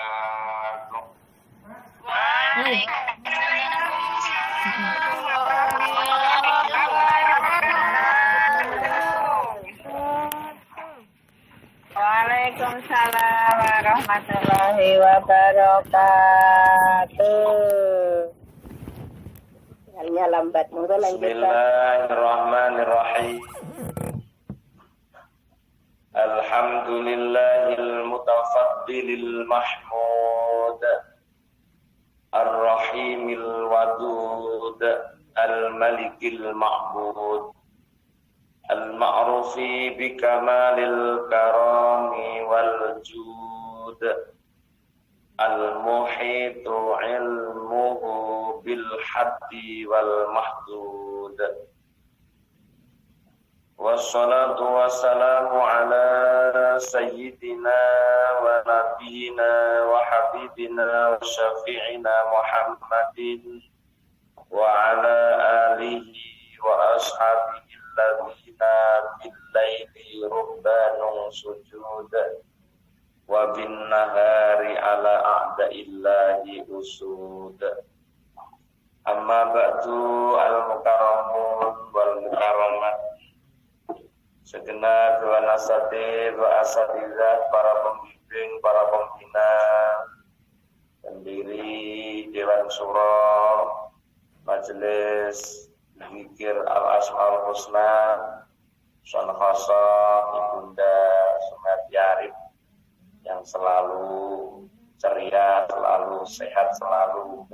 wabarakatuh. Waalaikumsalam warahmatullahi wabarakatuh. Sinyalnya lambat, monggo lanjutkan. Bismillahirrahmanirrahim. Alhamdulillahil mutafaddilil mahmud, ar-rahimil wadud, al-malikil ma'bud, al-ma'rufi bikamalil karami wal jud, al-muhitu ilmuhu bil haddi wal mahdud. Wassalatu wassalamu ala sayyidina wa nabiyina wa habibina wa syafi'ina Muhammadin wa ala alihi wa ashabihi alladhina bil-laili rubbanun sujud wa bin-nahari ala a'da'illahi usud. Amma ba'du al-mukarramun wal-mukarramat, segenap dua nasatid wa asatizah, para pembimbing, para pembina, pendiri Dewan Syuro Majelis Zikir Al-Asmaul Husna, Son Khosok Ibunda Sumati Arif yang selalu ceria, selalu sehat, selalu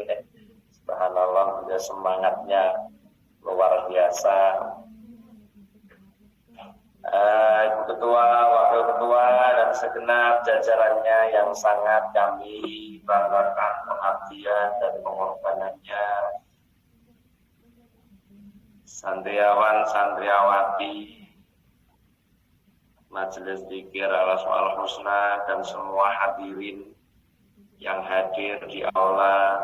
subhanallah, semangatnya luar biasa. Ibu Ketua, Wakil Ketua, dan segenap jajarannya yang sangat kami banggakan pengabdian dan pengorbanannya, santriawan, santriawati Majelis Zikir Al-Asmaul Husna, dan semua hadirin yang hadir di aula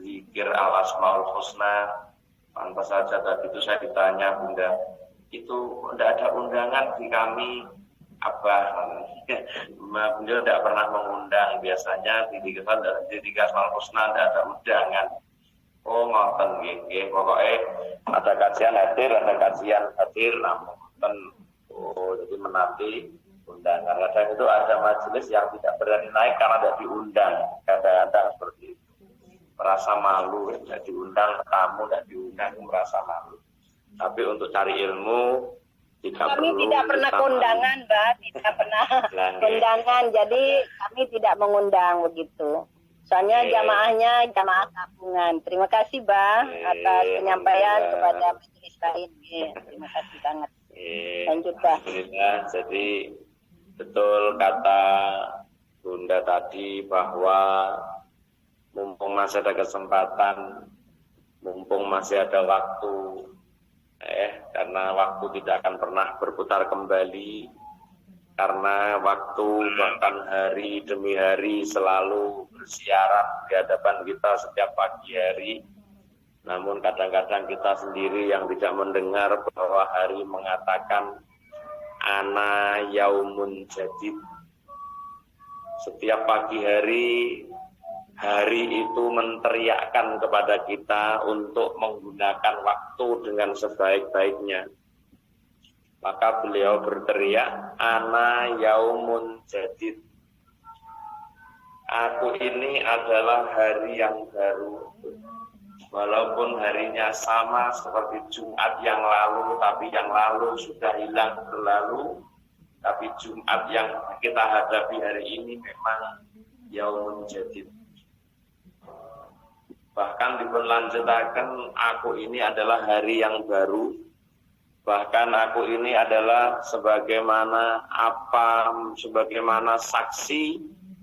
Zikir Al-Asmaul Husna. Pantas saja tadi itu saya ditanya, Bunda, itu tidak ada undangan di kami, Abah. Beliau tidak pernah mengundang, biasanya di Zikir Asmaul Husna tidak ada undangan. Oh, ngoten nggih, pokoknya ada kajian hadir, ada kajian hadir, namun jadi menanti undangan. Kadang itu ada majelis yang tidak berani naik karena tidak diundang, kadang-kadang seperti itu. Merasa malu, tidak diundang, tamu tidak diundang, merasa malu. Tapi untuk cari ilmu kami tidak pernah kondangan, Mbak, tidak pernah kondangan, jadi kami tidak mengundang begitu. Soalnya jamaahnya jamaah gabungan. Terima kasih, Mbak, atas penyampaian kepada majelis lain. Terima kasih banget. Lanjut, Mbak. Jadi betul kata Bunda tadi bahwa mumpung masih ada kesempatan, mumpung masih ada waktu, karena waktu tidak akan pernah berputar kembali, karena waktu bahkan hari demi hari selalu bersiaran di hadapan kita setiap pagi hari. Namun kadang-kadang kita sendiri yang tidak mendengar bahwa hari mengatakan ana yaumun jadid. Setiap pagi hari itu menteriakkan kepada kita untuk menggunakan waktu dengan sebaik-baiknya. Maka beliau berteriak, ana yaumun jadid. Aku ini adalah hari yang baru. Walaupun harinya sama seperti Jumat yang lalu, tapi yang lalu sudah hilang berlalu. Tapi Jumat yang kita hadapi hari ini memang yaumun jadid. Bahkan dilanjutkan, aku ini adalah hari yang baru. Bahkan aku ini adalah sebagaimana saksi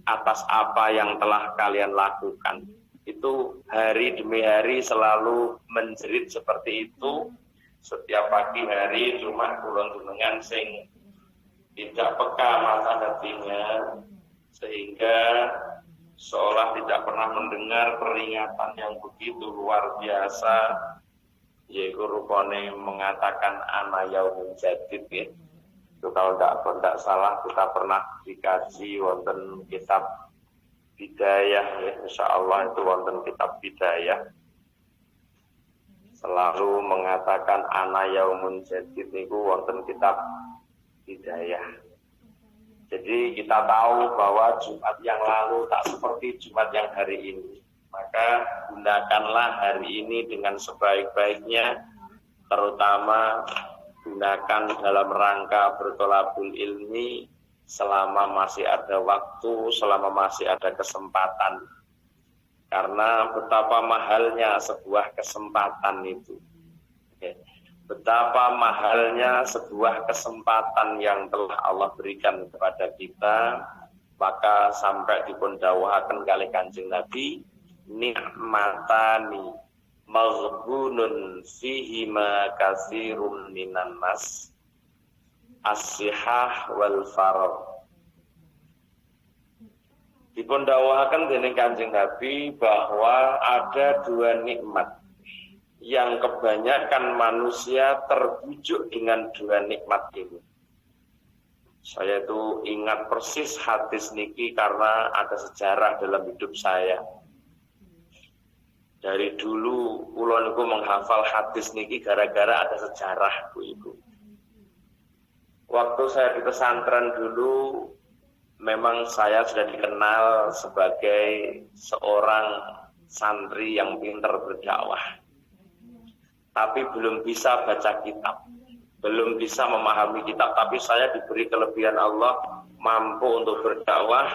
atas apa yang telah kalian lakukan. Itu hari demi hari selalu menjerit seperti itu. Setiap pagi hari cuma kulon jenengan sing tidak peka mata hatinya, sehingga seolah tidak pernah mendengar peringatan yang begitu luar biasa, yaitu rupane mengatakan ana yaumun jadid, ya. Itu kalau tidak salah kita pernah dikaji wonten kitab Bidayah, ya, insyaallah itu wonten kitab Bidayah. Selalu mengatakan ana yaumun jadid niku wonten kitab Bidayah. Jadi kita tahu bahwa Jumat yang lalu tak seperti Jumat yang hari ini. Maka gunakanlah hari ini dengan sebaik-baiknya, terutama gunakan dalam rangka bertolabul ilmi selama masih ada waktu, selama masih ada kesempatan. Karena betapa mahalnya sebuah kesempatan itu. Betapa mahalnya sebuah kesempatan yang telah Allah berikan kepada kita. Maka sampai dipundhawuhaken kalih Kanjeng Nabi, nikmatani maghbunun fihi ma katsirun minan nas as-sihah wal faragh. Dipundhawuhaken dening Kanjeng Nabi bahwa ada dua nikmat yang kebanyakan manusia terbujuk dengan dua nikmat ini. Saya itu ingat persis hadis niki karena ada sejarah dalam hidup saya. Dari dulu kula niku menghafal hadis niki gara-gara ada sejarah Bu. Waktu saya di pesantren dulu memang saya sudah dikenal sebagai seorang santri yang pintar berdakwah. Tapi belum bisa baca kitab, belum bisa memahami kitab. Tapi saya diberi kelebihan Allah mampu untuk berdakwah,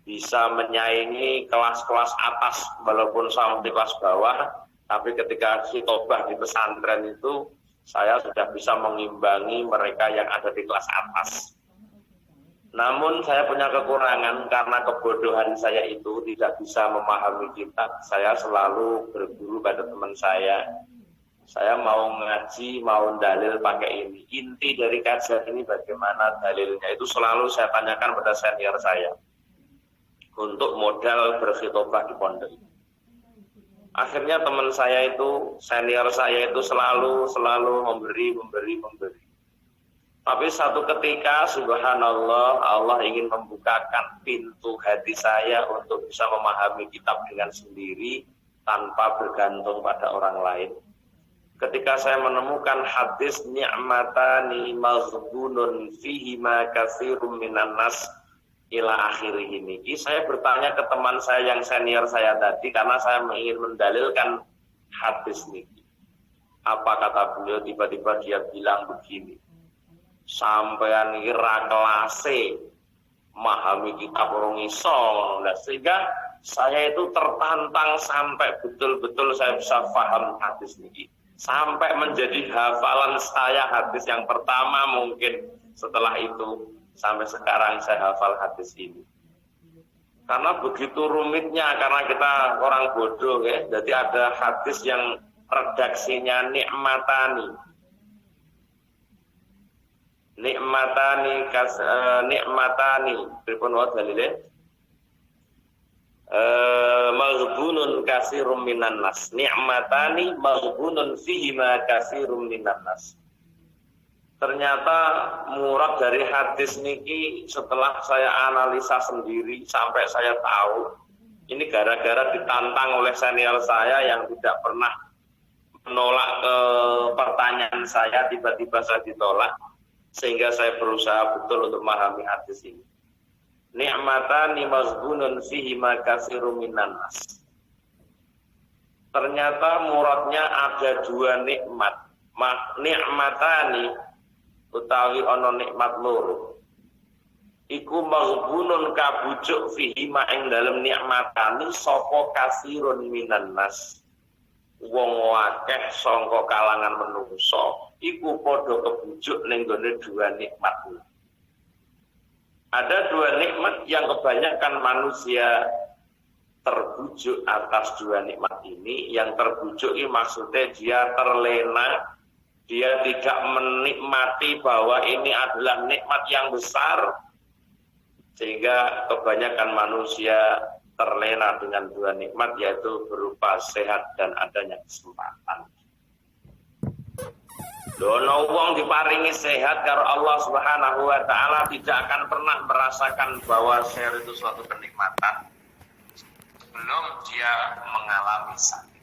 bisa menyaingi kelas-kelas atas walaupun sampai kelas bawah. Tapi ketika khitobah di pesantren itu, saya sudah bisa mengimbangi mereka yang ada di kelas atas. Namun saya punya kekurangan karena kebodohan saya itu tidak bisa memahami kitab. Saya selalu berguru pada teman saya. Saya mau ngaji, mau dalil pakai ini. Inti dari kajian ini bagaimana dalilnya itu selalu saya tanyakan pada senior saya. Untuk modal berkhitobah di pondok. Akhirnya teman saya itu, senior saya itu selalu memberi. Tapi satu ketika, subhanallah, Allah ingin membukakan pintu hati saya untuk bisa memahami kitab dengan sendiri tanpa bergantung pada orang lain. Ketika saya menemukan hadis ni'matani maghbunun fihi ma katsirum minan nas ila akhirih ini, saya bertanya ke teman saya yang senior saya tadi karena saya ingin mendalilkan hadis ini. Apa kata beliau? Tiba-tiba dia bilang begini, sampean ira kelase memahami kitab urung iso. Sehingga saya itu tertantang sampai betul-betul saya bisa paham hadis ini. Sampai menjadi hafalan saya hadis yang pertama mungkin. Setelah itu sampai sekarang saya hafal hadis ini. Karena begitu rumitnya, karena kita orang bodoh ya. Jadi ada hadis yang redaksinya nikmatani. Nikmatani pripun wae dalile? Maghbunun katsirum minan nas. Ni'matani maghbunun fihi ma katsirum minan nas. Ternyata murad dari hadis niki setelah saya analisa sendiri sampai saya tahu ini gara-gara ditantang oleh senior saya yang tidak pernah menolak pertanyaan saya, tiba-tiba saya ditolak sehingga saya berusaha betul untuk memahami hadis ini. Ni'matani maghbunun fihi ma katsirum minan nas. Ternyata muradnya ada dua nikmat. Ni'matani utawi ana nikmat loro. Iku maghbunun kabujuk fihi ma ing dalem nikmatani sapa katsirun minan nas. Wong akeh sangka kalangan menungso iku padha kebujuk ning gone dua nikmat. Ada dua nikmat yang kebanyakan manusia terbujuk atas dua nikmat ini. Yang terbujuk ini maksudnya dia terlena, dia tidak menikmati bahwa ini adalah nikmat yang besar. Sehingga kebanyakan manusia terlena dengan dua nikmat, yaitu berupa sehat dan adanya kesempatan. Dono wong diparingi sehat karo Allah Subhanahu wa taala tidak akan pernah merasakan bahwa sehat itu suatu kenikmatan sebelum dia mengalami sakit.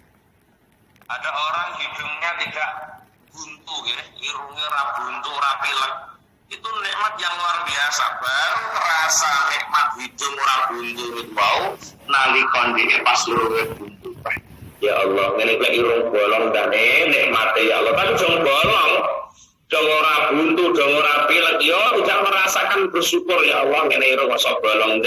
Ada orang hidungnya tidak buntu ya, irungnya ra buntu, ra pilek. Itu nikmat yang luar biasa. Baru terasa nikmat hidung ora buntu itu mau nalika ndek pas irunge buntu. Ya Allah, ngene iki irung bolong dane nikmate ya Allah. Tapi jong bolong, jong ora buntu, jong ora pilek, yo tidak merasakan bersyukur ya Allah ngene irung kok bolong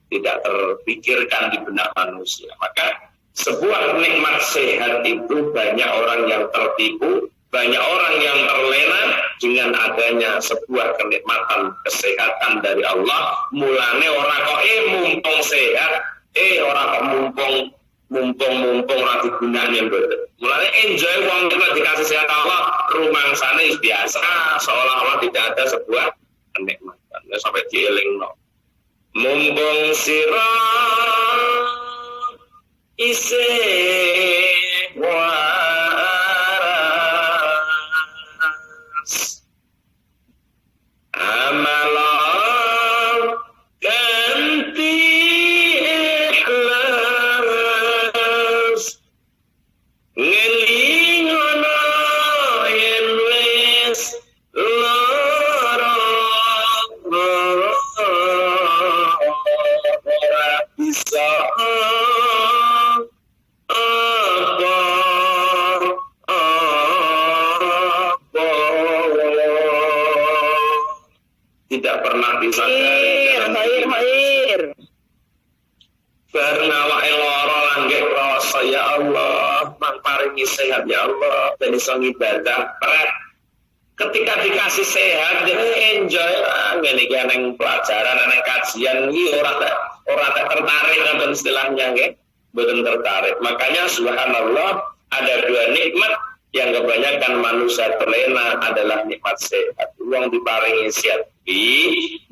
tidak terpikirkan di benak manusia. Maka sebuah nikmat sehat itu banyak orang yang tertipu, banyak orang yang terlena dengan adanya sebuah kenikmatan kesehatan dari Allah. Mulane orang kok mumpung sehat, orang kok mumpung ra digunakne mboten. Mulane enjoy wong nek dikasih sehat Allah, rumangsane biasa, seolah-olah tidak ada sebuah kenikmatan. Sampai dielingno. Mumpung sira isih waras amalan ganti ikhlas ngelingono yen wis lara ora bisa tidak pernah disadari khair bareng awake lara langgek rasa ya Allah mang paringi sehat ya Allah ben iso ngibadah pret ketika dikasih sehat dia enjoy ngene iki nang pelajaran nang kajian iki ora tertarik nonton istilahnya nggih mboten tertarik. Makanya subhanallah ada dua nikmat yang kebanyakan manusia terlena adalah nikmat sehat. Wong diparingi sehat.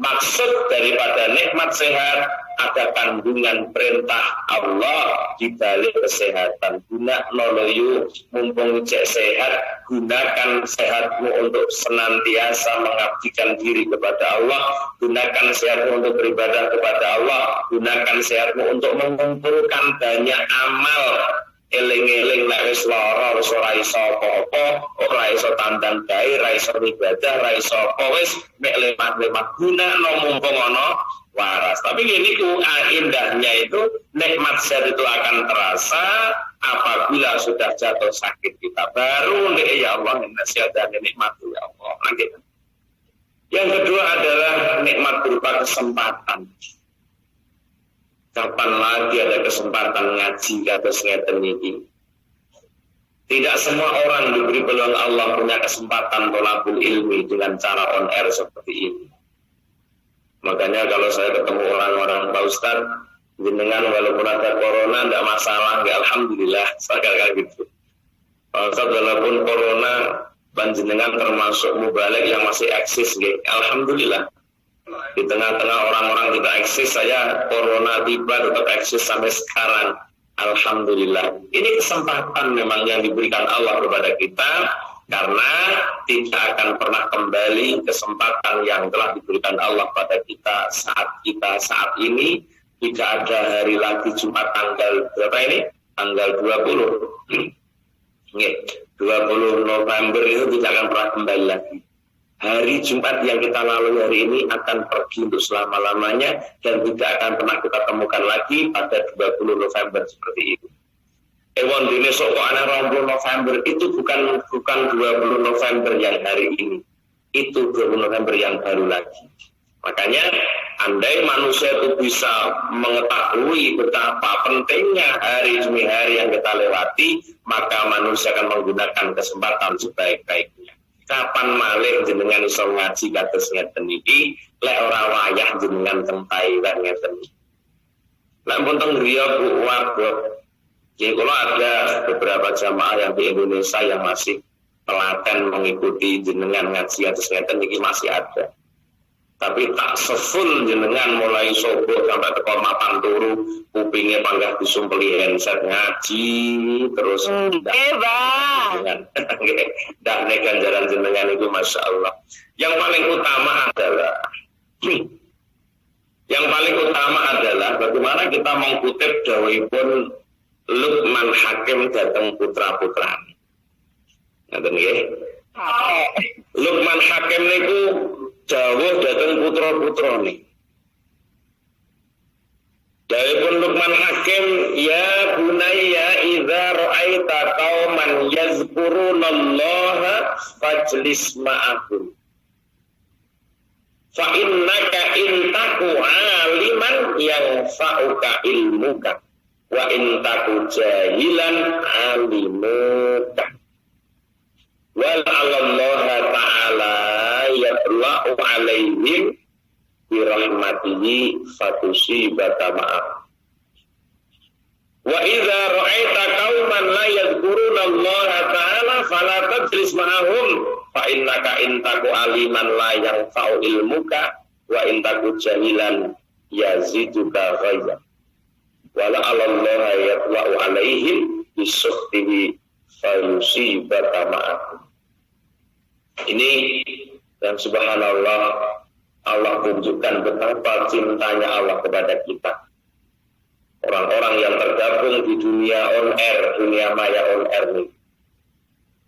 Maksud daripada nikmat sehat ada kandungan perintah Allah di balik kesehatan. Guna noloyu mumpung cek sehat, gunakan sehatmu untuk senantiasa mengabdikan diri kepada Allah. Gunakan sehatmu untuk beribadah kepada Allah. Gunakan sehatmu untuk mengumpulkan banyak amal. Eling-eling nek wis lara wis ora iso apa-apa, ora iso tandang gawe, ora iso ibadah, ora iso apa wis mek lemah-lemah gunakno mumpung ana waras. Tapi ini ku indahnya itu nikmat sehat itu akan terasa apabila sudah jatuh sakit kita. Baru nek ya Allah nasihat dan nikmat ya Allah. Nanti. Yang kedua adalah nikmat berupa kesempatan. Kapan lagi ada kesempatan ngaji kados ngeten iki? Tidak semua orang diberi peluang Allah punya kesempatan thalabul ilmi dengan cara on air seperti ini. Makanya kalau saya ketemu orang-orang Pak Ustaz, jenengan walaupun ada corona tidak masalah, ya alhamdulillah, saya katakan gitu. Pak Ustaz walaupun corona panjenengan termasuk mubalik yang masih eksis, ya alhamdulillah. Di tengah-tengah orang-orang tidak eksis, saya corona tiba tetap eksis sampai sekarang. Alhamdulillah. Ini kesempatan memang yang diberikan Allah kepada kita, karena tidak akan pernah kembali kesempatan yang telah diberikan Allah pada kita saat ini. Tidak ada hari lagi Jumat tanggal berapa ini? Tanggal 20. 20 November itu tidak akan pernah kembali lagi. Hari Jumat yang kita lalui hari ini akan pergi untuk selama-lamanya dan tidak akan pernah kita temukan lagi pada 20 November seperti itu. Ewan dene sok ana 20 November itu bukan 20 November yang hari ini. Itu 20 November yang baru lagi. Makanya andai manusia itu bisa mengetahui betapa pentingnya hari demi hari yang kita lewati, maka manusia akan menggunakan kesempatan sebaik-baiknya. Kapan malih jenengan iso ngaji kados ngeten iki, lek ora wayah jenengan teng Thailand ngeten. Lek pun teng griya Bu Wabok. Jadi kalau ada beberapa jamaah yang di Indonesia yang masih telaten mengikuti jenengan ngaji kados ngeten iki masih ada. Tapi tak seful jenengan mulai subuh sampai teko mapan turu kupingnya panggah disumpeli handset ngaji terus dengan dan ganjaran jenengan itu masya Allah. Yang paling utama adalah bagaimana kita mengkutip dawuhipun Luqman Hakim datang putra-putrane. Ngoten nggih. Luqman Hakim niku dawuh dateng putra-putrane. Dawuhipun Luqman Hakim, ya bunayya idza ra'aita qauman yazkurunallaha fajlis ma'ahum. Fa innaka in taku aliman yanfa'uka ilmuka wa in taku jahilan alimuka. Wal 'alallaha ta'ala yatla'u 'alaihim bi rahmatihi fatusibata ma'ah. Wa idza ra'aita qauman la yadhkuruna Allah ta'ala fala tajlis ma'ahum fa innaka in taku aliman la yanfa'u ilmuka wa in taku jahilan yaziduka ghayya. Wala 'alallaha yatla'u 'alaihim bi sukhtihi fayusibata ma'ah. Ini yang subhanallah Allah tunjukkan betapa cintanya Allah kepada kita. Orang-orang yang tergabung di dunia on air, dunia maya on air ini.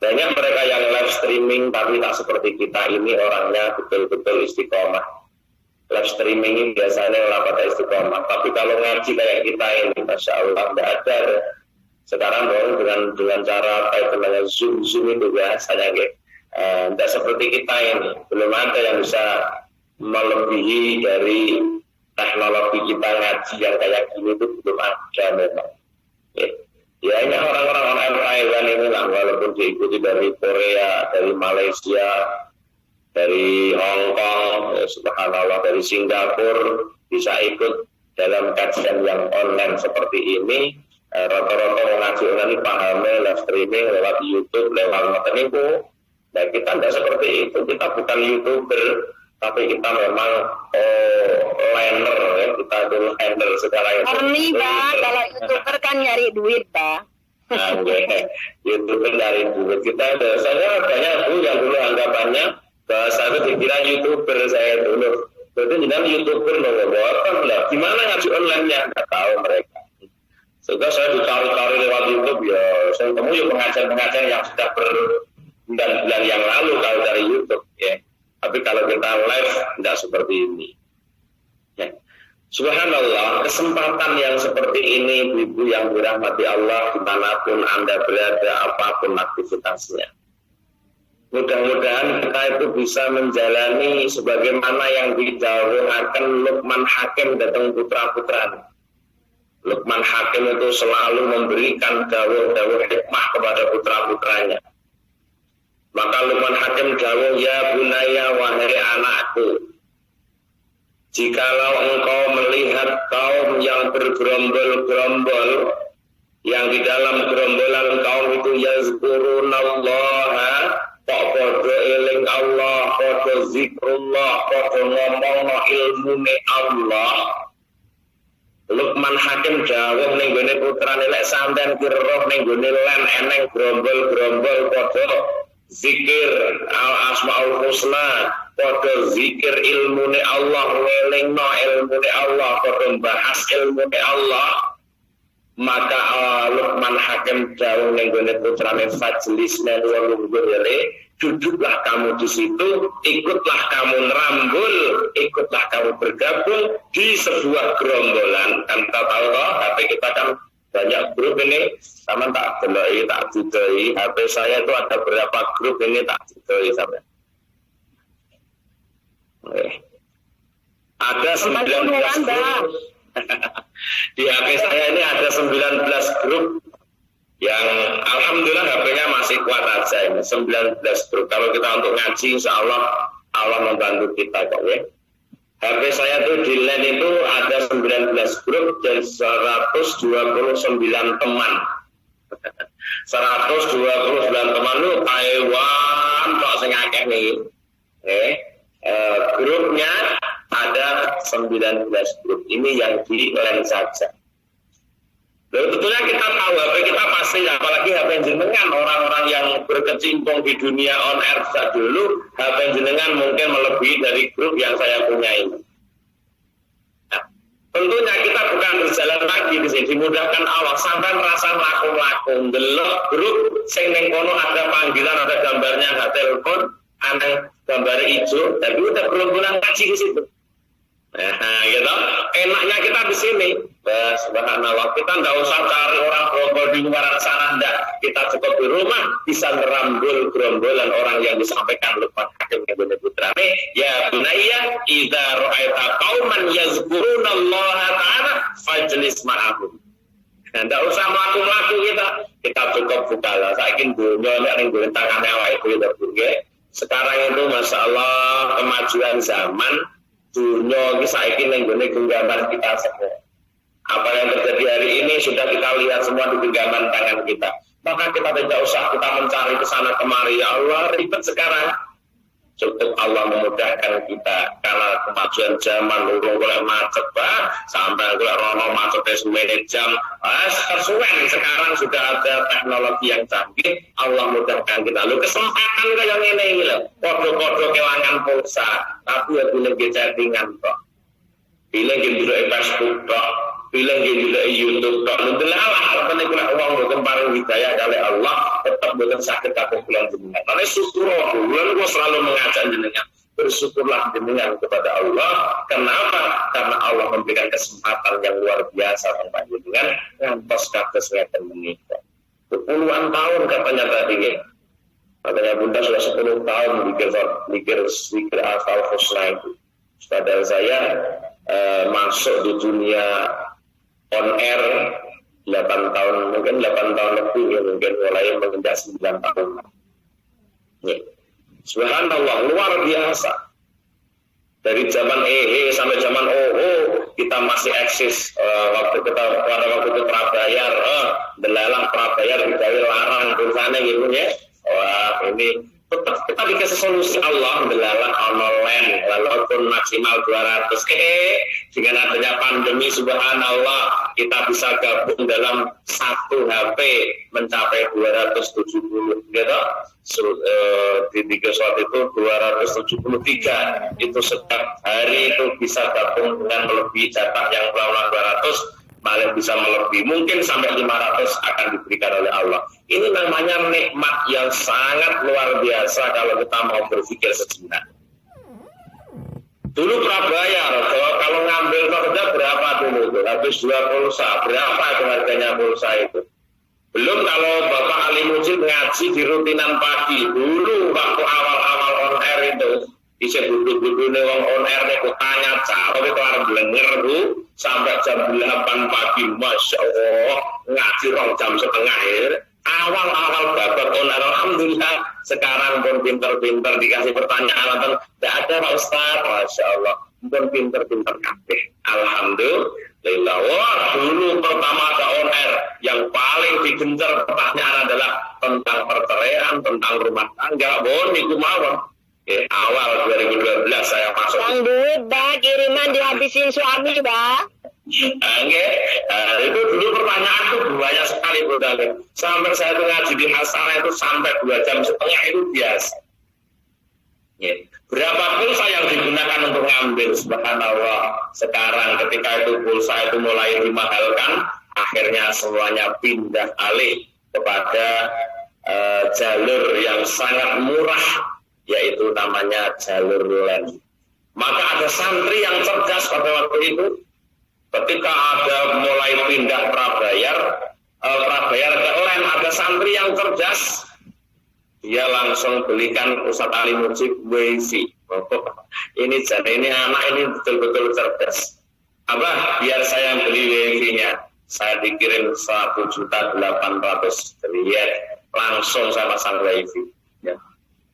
Banyak mereka yang live streaming tapi tak seperti kita ini orangnya betul-betul istiqomah. Live streaming ini biasanya orang pada istiqomah. Tapi kalau ngaji kayak kita ini, masya Allah, tidak ada. Sekarang dengan cara kayak namanya zoom itu biasanya gitu. Tidak seperti kita ini, belum ada yang bisa melebihi dari teknologi kita ngaji yang kayak gini itu belum ada memang. Ya ini orang-orang online Thailand ini lah, walaupun diikuti dari Korea, dari Malaysia, dari Hong Kong, subhanallah, dari Singapura bisa ikut dalam kajian yang online seperti ini. Rata-rata ngaji online ini pahamnya live streaming lewat YouTube, lewat Mateniku. Nah kita tidak seperti itu, kita bukan YouTuber, tapi kita memang liner ya, kita dulu handle segala itu. Arni Pak, kalau YouTuber kan nyari duit Pak. Nah, YouTuber nyari duit. Kita saya banyak yang dulu anggapannya bahwa saya itu dikira YouTuber saya dulu. Jadi jangan YouTuber loh, lah. Gimana ngaji online-nya? Nggak tahu mereka. Sehingga saya dicari-cari lewat YouTube ya, saya ketemu ya pengajar-pengajar yang sudah bulan yang lalu kalau dari YouTube ya. Tapi kalau kita live tidak seperti ini. Ya. Subhanallah, kesempatan yang seperti ini ibu yang dirahmati Allah dimanapun Anda berada, apapun aktivitasnya. Mudah-mudahan kita itu bisa menjalani sebagaimana yang didhawuhaken Luqman Hakim datang putra-putranya. Luqman Hakim itu selalu memberikan dawuh-dawuh hikmah kepada putra-putranya. Maka Luqman Hakim dawuh, ya bunaya wahai anakku, jikalau engkau melihat kaum yang bergerombol-gerombol, yang di dalam gerombolan kaum itu yazkurunallaha, kok podo eling Allah, podo zikrullah, podo ngomong ilmune Allah. Luqman Hakim dawuh ning gone putrane, lek sampean ki roh ning gone lan eneng grombol-grombol padha zikir al-asmaul husna, padha zikir ilmune Allah, ngelingno ilmune Allah, padha bahas ilmune Allah, maka Luqman Hakim dawuh ning gone putrane fajlis lungguh yale, duduklah kamu di situ, ikutlah kamu nerambul, ikutlah kamu bergabung di sebuah gerombolan. Kan kita tahu toh, HP kita kan banyak grup ini, sama tak deloi, tak didoi. HP saya itu ada berapa grup ini tak didoi sampai. Ada 19 grup. Di HP saya ini ada 19 grup yang alhamdulillah HP-nya masih kuat aja ini, 19 grup. Kalau kita untuk ngaji insya Allah membantu kita kok ya. HP saya tuh di LAN itu ada 19 grup dan 129 teman. 129 teman lu Taiwan kok sing akeh nih. Grupnya ada 19 grup. Ini yang di LAN saja. Lalu tentunya kita tahu HP kita pasti, apalagi HP jenengan, orang-orang yang berkecimpung di dunia on air sejak dulu, HP jenengan mungkin melebihi dari grup yang saya punya ini. Nah, tentunya kita bukan berjalan lagi di sini, dimudahkan Allah sampai merasa lakung-lakung delok grup sing ning kono ada panggilan, ada gambarnya, ada telepon, ada gambar hijau, tapi udah berbulan ngaji di situ. Nah, gitu. Enaknya kita di sini. Subhanallah, kita nggak usah cari orang gerombol di luar sana, enggak. Kita cukup di rumah bisa merambul gerombolan orang yang disampaikan Luqman Hakim Ibnu Putrane. Ya bunayya, idza ra'aita qauman yazkurunallaha ta'ala fajlis ma'ahum. Nah, enggak usah mlaku-mlaku kita cukup bukalah. Saiki dunya nek ning tangane awake dhewe. Sekarang itu Masya Allah kemajuan zaman, dunia ini saiki ning gone genggaman kita semua. Apa yang terjadi hari ini sudah kita lihat semua di genggaman tangan kita. Maka kita tidak usah kita mencari ke sana kemari. Ya Allah, ribet sekarang. Cukup Allah memudahkan kita karena kemajuan zaman urung golek macet sampai golek rono macetnya 9 jam. Tersuwen sekarang sudah ada teknologi yang canggih. Allah mudahkan kita. Lu kesempatan kayak ngene iki lho. Podo-podo kelangan pulsa, tapi ya pilih chattingan kok. Pilih gitu Facebook kok. Pilih gitu YouTube kok. Lu delalah tenan kula wong mboten paring hidayah kali Allah, tetap mboten saged kabeh kula jenengan. Lan syukur kula selalu mengajak jenengan. Bersyukurlah jenengan kepada Allah. Kenapa? Karena Allah memberikan kesempatan yang luar biasa kepada jenengan ngantos kados ngeten menika. Puluhan tahun katanya tadi. Katanya Bunda sudah 10 tahun mikir asal husna itu. Padahal saya masuk di dunia on air 8 tahun, mungkin 8 tahun lebih ya, mungkin mulai menginjak 9 tahun. Ya. Subhanallah, luar biasa. Dari zaman sampai zaman kita masih eksis. Waktu itu prabayar, delalah prabayar digawe larang tulisannya gitu ya. Wah, ini tetap kita dikasih solusi Allah, delalah online walaupun maksimal 200. Dengan adanya pandemi subhanallah kita bisa gabung dalam satu HP mencapai 270 gitu. Di 3 slot itu 273 itu setiap hari itu bisa gabung dengan melebihi jatah yang berapa 200, malah bisa melebihi, mungkin sampai 500 akan diberikan oleh Allah. Ini namanya nikmat yang sangat luar biasa kalau kita mau berpikir sejenak. Dulu prabayar, kalau ngambil kerja berapa dulu itu? Habis 2 pulsa, berapa itu harganya pulsa itu? Belum kalau Bapak Ali Mujib ngaji di rutinan pagi. Dulu waktu awal-awal on air itu, bisa duduk-duduk nih wong on air nih, tanya cara itu orang belenger Bu, sampai jam 8 pagi, Masya Allah, ngaji 2 jam setengah ya. Awal-awal Bapak on air, alhamdulillah, sekarang pun pinter-pinter dikasih pertanyaan, tidak ada Pak Ustaz, Masya Allah, pun pinter-pinter kabeh. Alhamdulillah. Wah, dulu pertama ada on air, yang paling digencar pertanyaan adalah tentang perceraian, tentang rumah tangga. Niku mawon. Awal 2012 saya masuk. Bang duit, kiriman dihabisin suami, Itu dulu pertanyaan itu banyak sekali, Bro Dalil. Sampai saya itu ngaji di Hasanah itu sampai 2 jam setengah itu biasa. Berapa pulsa yang digunakan untuk ngambil, subhanallah. Sekarang ketika itu pulsa itu mulai dimahalkan, akhirnya semuanya pindah alih kepada jalur yang sangat murah, yaitu namanya jalur LAN. Maka ada santri yang cerdas pada waktu itu, ketika ada mulai pindah prabayar ke LAN, ada santri yang cerdas, dia langsung belikan Ustaz Ali Mujib WiFi. Ini anak ini betul-betul cerdas. Abah, biar saya beli WiFi-nya, saya dikirim 1.800.000 riyal, langsung saya pasang WiFi. Ya.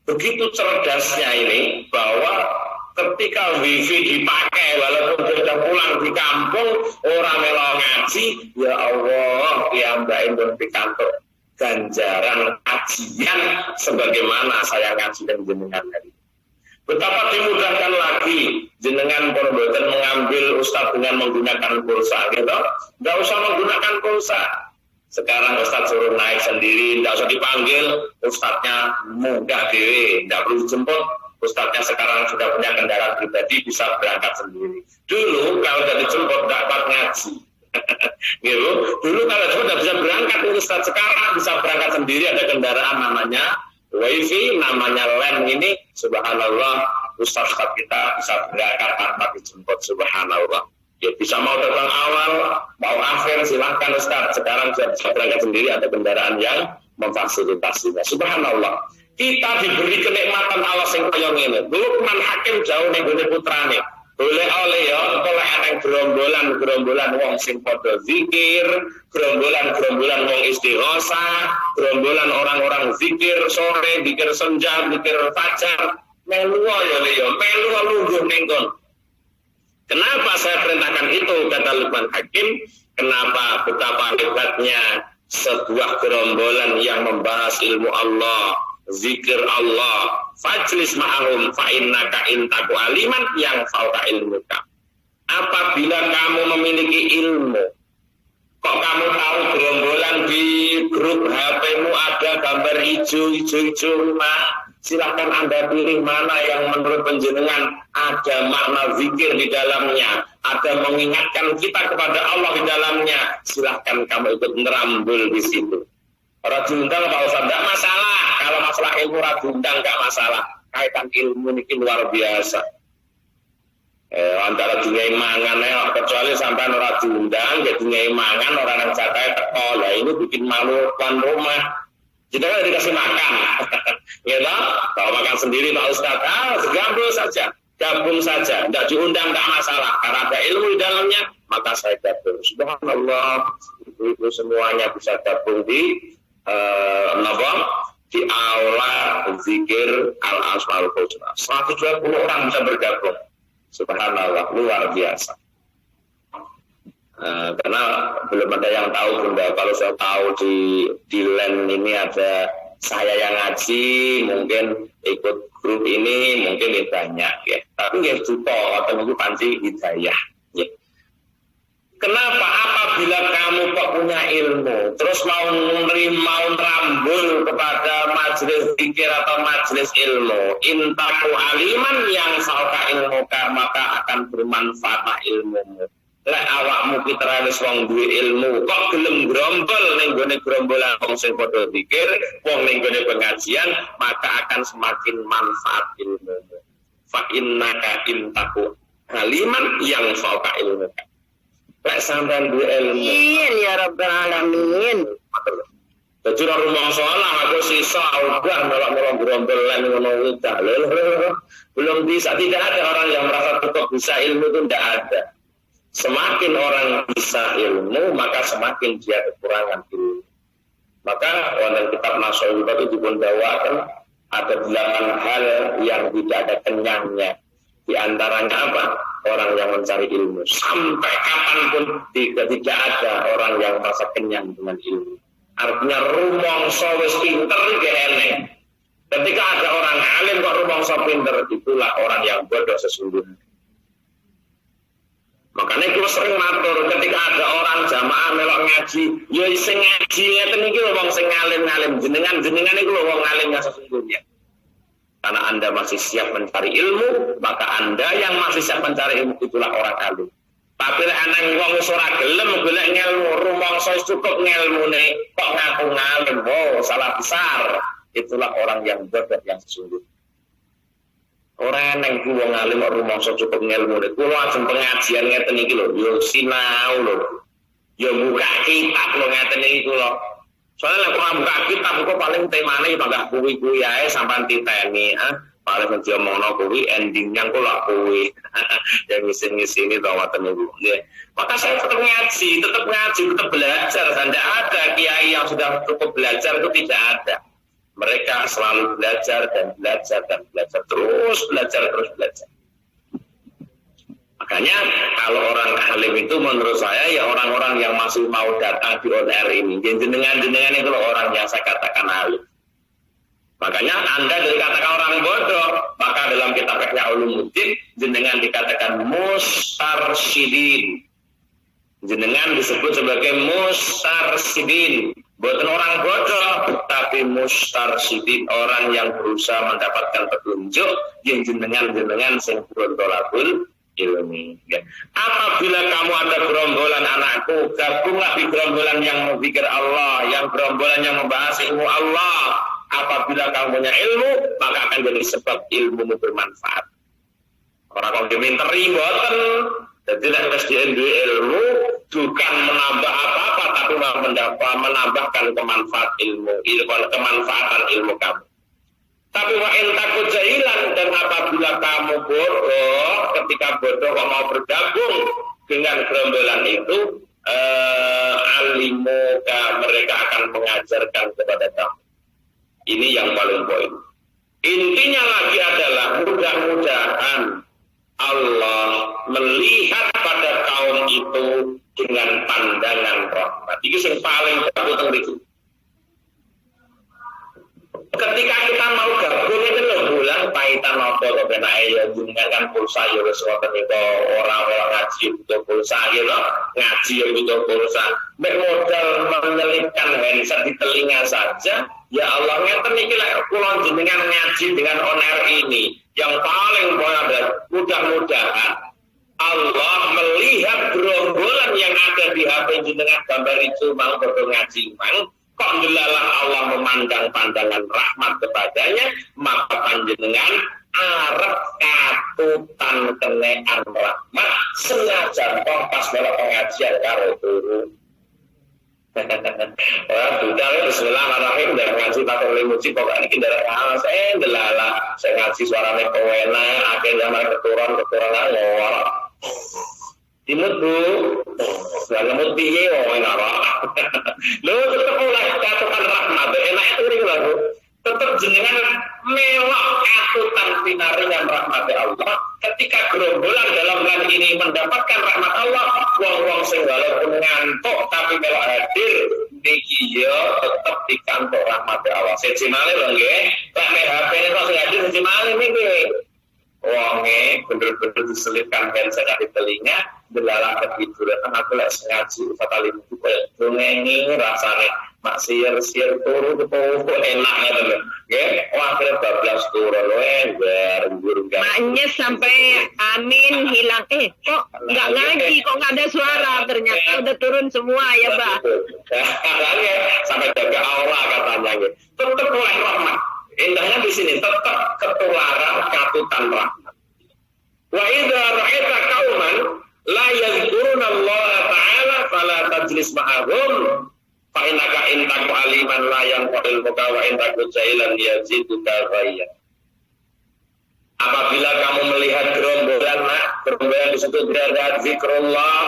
Begitu cerdasnya ini, bahwa ketika wifi dipakai walaupun sudah pulang di kampung, orang melo ngaji, ya Allah, ya Mbak Indon pikantuk ganjaran kajian sebagaimana saya ngaji dan jenengan tadi. Betapa dimudahkan lagi jenengan perbuatan mengambil ustaz dengan menggunakan pulsa gitu. Nggak usah menggunakan pulsa. Sekarang ustaz suruh naik sendiri, nggak usah dipanggil, ustaznya munggah dewe, nggak perlu dijemput. Ustaznya sekarang sudah punya kendaraan pribadi, bisa berangkat sendiri. Dulu kalau udah dijemput nggak dapat ngaji. Gitu. Dulu kalau sudah bisa berangkat ustaz, sekarang bisa berangkat sendiri, ada kendaraan namanya wifi, namanya LAN ini, subhanallah, ustaz kita bisa berangkat tanpa dijemput, subhanallah. Ya, bisa mau datang awal, mau akhir, silahkan ustaz. Sekarang bisa berangkat sendiri, ada kendaraan yang memfasilitasinya, subhanallah. Kita diberi kenikmatan Allah sing kaya ngene. Luqman Hakim jauh ning gone putrane. Boleh oleh ya, oleh ana gerombolan wong sing padha zikir, gerombolan wong istighosah, gerombolan orang-orang zikir sore, zikir senja, zikir fajar, melu ya melu lungguh ning kon. Kenapa saya perintahkan itu, kata Luqman Hakim? Kenapa betapa hebatnya sebuah gerombolan yang membahas ilmu Allah, zikir Allah, fajlis ma'ahum fa innaka intaku aliman yang fauqa ilmuka. Apabila kamu memiliki ilmu, kok kamu tahu gerombolan di grup HP-mu ada gambar hijau rumah, silahkan Anda pilih mana yang menurut penjenengan ada makna zikir di dalamnya, ada mengingatkan kita kepada Allah di dalamnya, silahkan kamu ikut merambul di situ. Orang diundang Pak Ustaz, tidak masalah. Kalau masalah ilmu orang diundang tidak masalah. Kaitan ilmu ini luar biasa. Antara dunia imangan, kecuali sampai orang diundang, jadi dunia imangan orang yang jaga teko. Lah ini bikin malu tuan rumah. Kita kan dikasih makan. Ya toh, kalau makan sendiri Pak Ustaz, gabung saja. Tidak diundang tidak masalah. Karena ada ilmu di dalamnya, maka saya gabung. Subhanallah, ibu-ibu semuanya bisa gabung di di aula zikir al-asmaul husna. 120 orang bisa bergabung. Subhanallah, luar biasa. Karena belum ada yang tahu Bunda. Kalau saya tahu di LAN ini ada saya yang ngaji, mungkin ikut grup ini mungkin banyak ya. Tapi ya juga atau itu panci hidayah. Ya. Kenapa apabila kamu kok punya ilmu, terus mau merambul kepada majelis zikir atau majelis ilmu, intaku aliman yang fauqa ilmuka, maka akan bermanfaat ilmumu. Lek awakmu kita wis wong duwe ilmu, kok gelem grombol ning gone gerombolan wong sing padha zikir, wong ning gone pengajian, maka akan semakin manfaat ilmumu. Fa innaka intaku aliman yang fauqa ilmuka. Lek sampean duwe ilmu. Ya Rabbal Alamin. Dadi ora rumah salah aku sisa udah melok-melok gerombolan ngono udah. Belum bisa, tidak ada orang yang merasa cukup bisa ilmu itu tidak ada. Semakin orang bisa ilmu, maka semakin dia kekurangan ilmu. Maka dalam kitab Nasha'ul itu dibundawakan ada 8 hal yang tidak ada kenyangnya. Di antaranya apa? Orang yang mencari ilmu. Sampai kapanpun tidak ada orang yang merasa kenyang dengan ilmu. Artinya rumangsa wis pinter iki eneng. Ketika ada orang alim kok rumangsa pinter, itulah orang yang bodoh sesungguhnya. Makanya kita sering matur ketika ada orang jamaah melok ngaji, ya sing ngaji ngeten iki lho wong sing alim-alim, jenengan iku lho wong alim sesungguhnya. Karena Anda masih siap mencari ilmu, maka Anda yang masih siap mencari ilmu itulah orang alim. Tapi lek ana wong wis ora gelem golek ilmu, rumangsa cukup ngilmune, kok ngaku ngalim, oh salah besar. Itulah orang yang bodoh yang sesungguhnya. Orang yang wong alim kok rumangsa cukup ngilmune. Kulo ajeng pengajian ngeten iki lho, yo sinau lho. Yo buka kitab lho ngeten iki kula. Soalnya kalau buka kitab itu paling temanya tambah kuwi-kuwi ae sampean titeni, paling menjomongno kuwi endingnya kula kuwi. Yang ngisi-ngisi to waten niku. Maka saya tetap ngaji, tetap belajar. Tidak ada kiai yang sudah cukup belajar, itu tidak ada. Mereka selalu belajar dan belajar, terus belajar. Makanya kalau orang alim itu menurut saya ya orang-orang yang masih mau datang di ONR ini. Jenengan itu orang yang saya katakan alim. Makanya Anda dikatakan orang bodoh, maka dalam kitab Ihya Ulumuddin jenengan dikatakan mustarsyidin. Jenengan disebut sebagai mustarsyidin. Bukan orang bodoh, tapi mustarsyidin, orang yang berusaha mendapatkan petunjuk yang jenengan sing tolabul ilmi. Apabila kamu ada gerombolan anakku, gabunglah di gerombolan yang memikir Allah, yang gerombolan yang membahas ilmu Allah. Apabila kamu punya ilmu, maka akan jadi sebab ilmu bermanfaat. Orang kau diminteri boten, jadi harus diambil ilmu bukan menambah apa-apa, tapi menambahkan kemanfaatan ilmu kamu. Tapi wa in takut jahilan, dan apabila kamu bodoh, ketika bodoh mau bergabung dengan gerombolan itu, alimuka, mereka akan mengajarkan kepada kamu. Ini yang paling poin. Intinya lagi adalah mudah-mudahan Allah melihat pada kaum itu dengan pandangan rahmat. Ini yang paling penting itu. Ketika kita mau gabung itu loh bulan paitan apa kok kena ya gunakan pulsa ya wis wonten itu orang-orang ngaji butuh pulsa gitu, ngaji ya butuh pulsa. Mek modal menyelipkan handset di telinga saja, ya Allah ngeten iki lek kula jenengan ngaji dengan on air ini, yang paling adalah mudah-mudahan Allah melihat gerombolan yang ada di HP jenengan gambar itu mau ngaji mang. Kok delalah Allah memandang pandangan rahmat kepadanya, maka panjenengan arep katutan kenean rahmat sengaja pas dalam pengajian karo turu. Wah, budal bismillahirrahmanirrahim udah ngaji pakai limuji pokoknya ini kendaraan delalah saya ngaji suaranya kewena akhirnya mereka keturun ngawal. Timut bu, ngemut piye wong ora. Lho tetep oleh katutan rahmat. Enak itu ning lho. Tetep jenengan melok katutan pinaringan rahmat Allah. Ketika gerombolan dalam bulan ini mendapatkan rahmat Allah, wong-wong sing walaupun ngantuk tapi melok hadir niki yo tetep dikantuk rahmat Allah. Siji malih lho nggih. Lek nek HP-ne kok sing hadir siji malih niki. Wonge bener-bener diselipkan handset di telinga, delalah ketiduran, aku lek ngaji fatalim itu kayak dongengi rasane mak siir turu kepo enak ngoten nggih. Akhire bablas turu lho maknya sampai amin hilang kok enggak ngaji, kok enggak ada suara, ternyata udah turun semua ya, Mbak. Sampai jaga aura katanya nggih. Tetep oleh rahmat. Indahnya di sini tetap ketularan katutan rahmat. Wa idza ra'aita qauman la yadhkuruna Allah ta'ala fala tajlis ma'ahum fa innaka in taku aliman la yanqul muka wa in taku jahilan yaziduka ghayya. Apabila kamu melihat gerombolan di situ ada zikrullah,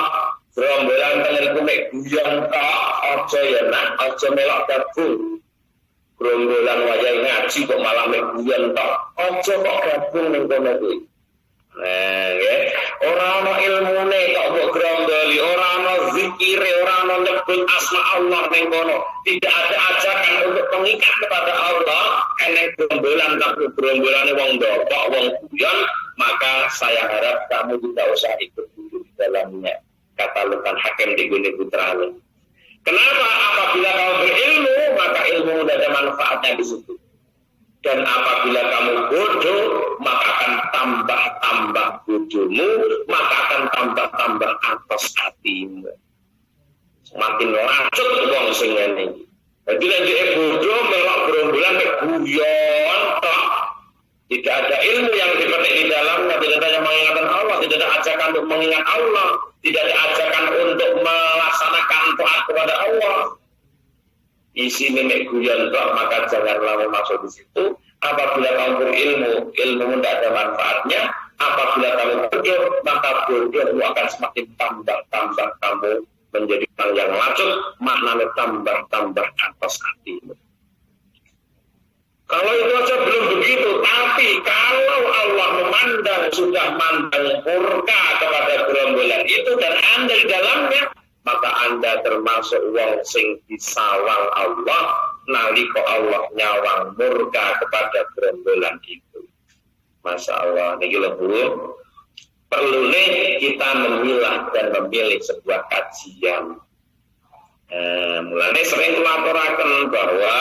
gerombolan tengeriku mek guyon tok, aja ya nak, aja melok gabung. Gerombolan wajah ngaji kok malah meguyan tok. Aja kok gabung ning kono kuwi. Nah, nggih. Ora ana ilmune kok mbok gromboli, ora ana zikire, ora ana nyebut asma Allah ning kono. Tidak ada ajakan untuk mengikat kepada Allah. Enek gerombolan tapi gerombolane wong ndokok, wong guyon, maka saya harap kamu tidak usah ikut di dalamnya. Kata Luqman Hakim di Gune Putrane. Kenapa? Apabila kamu berilmu, maka ilmu tidak ada manfaatnya di situ. Dan apabila kamu bodoh, maka akan tambah bodohmu, maka akan tambah atas hatimu. Semakin lanjut wong sing ngene. Jadi nek bodoh melok gerombolan mek guyon tok. Tidak ada ilmu yang dipetik di dalamnya, tidak ada yang mengingatkan Allah, tidak ada ajakan untuk mengingat Allah, tidak ada ajakan untuk melaksanakan taat kepada Allah. Isi nenek guyon tok, maka janganlah masuk di situ. Apabila kamu berilmu, ilmu tidak ada manfaatnya. Apabila kamu bodoh, maka bodohmu akan semakin tambah kamu menjadi orang yang lacut, maknanya tambah atas hatimu. Kalau itu aja belum begitu, tapi kalau Allah sudah mandang murka kepada gerombolan itu dan Anda di dalamnya, maka Anda termasuk wong sing disawang Allah nalika Allah nyawang murka kepada gerombolan itu. Masya Allah, niki lho Bu. Perlune kita memilah dan memilih sebuah kajian. Mulanya sering melaporkan bahwa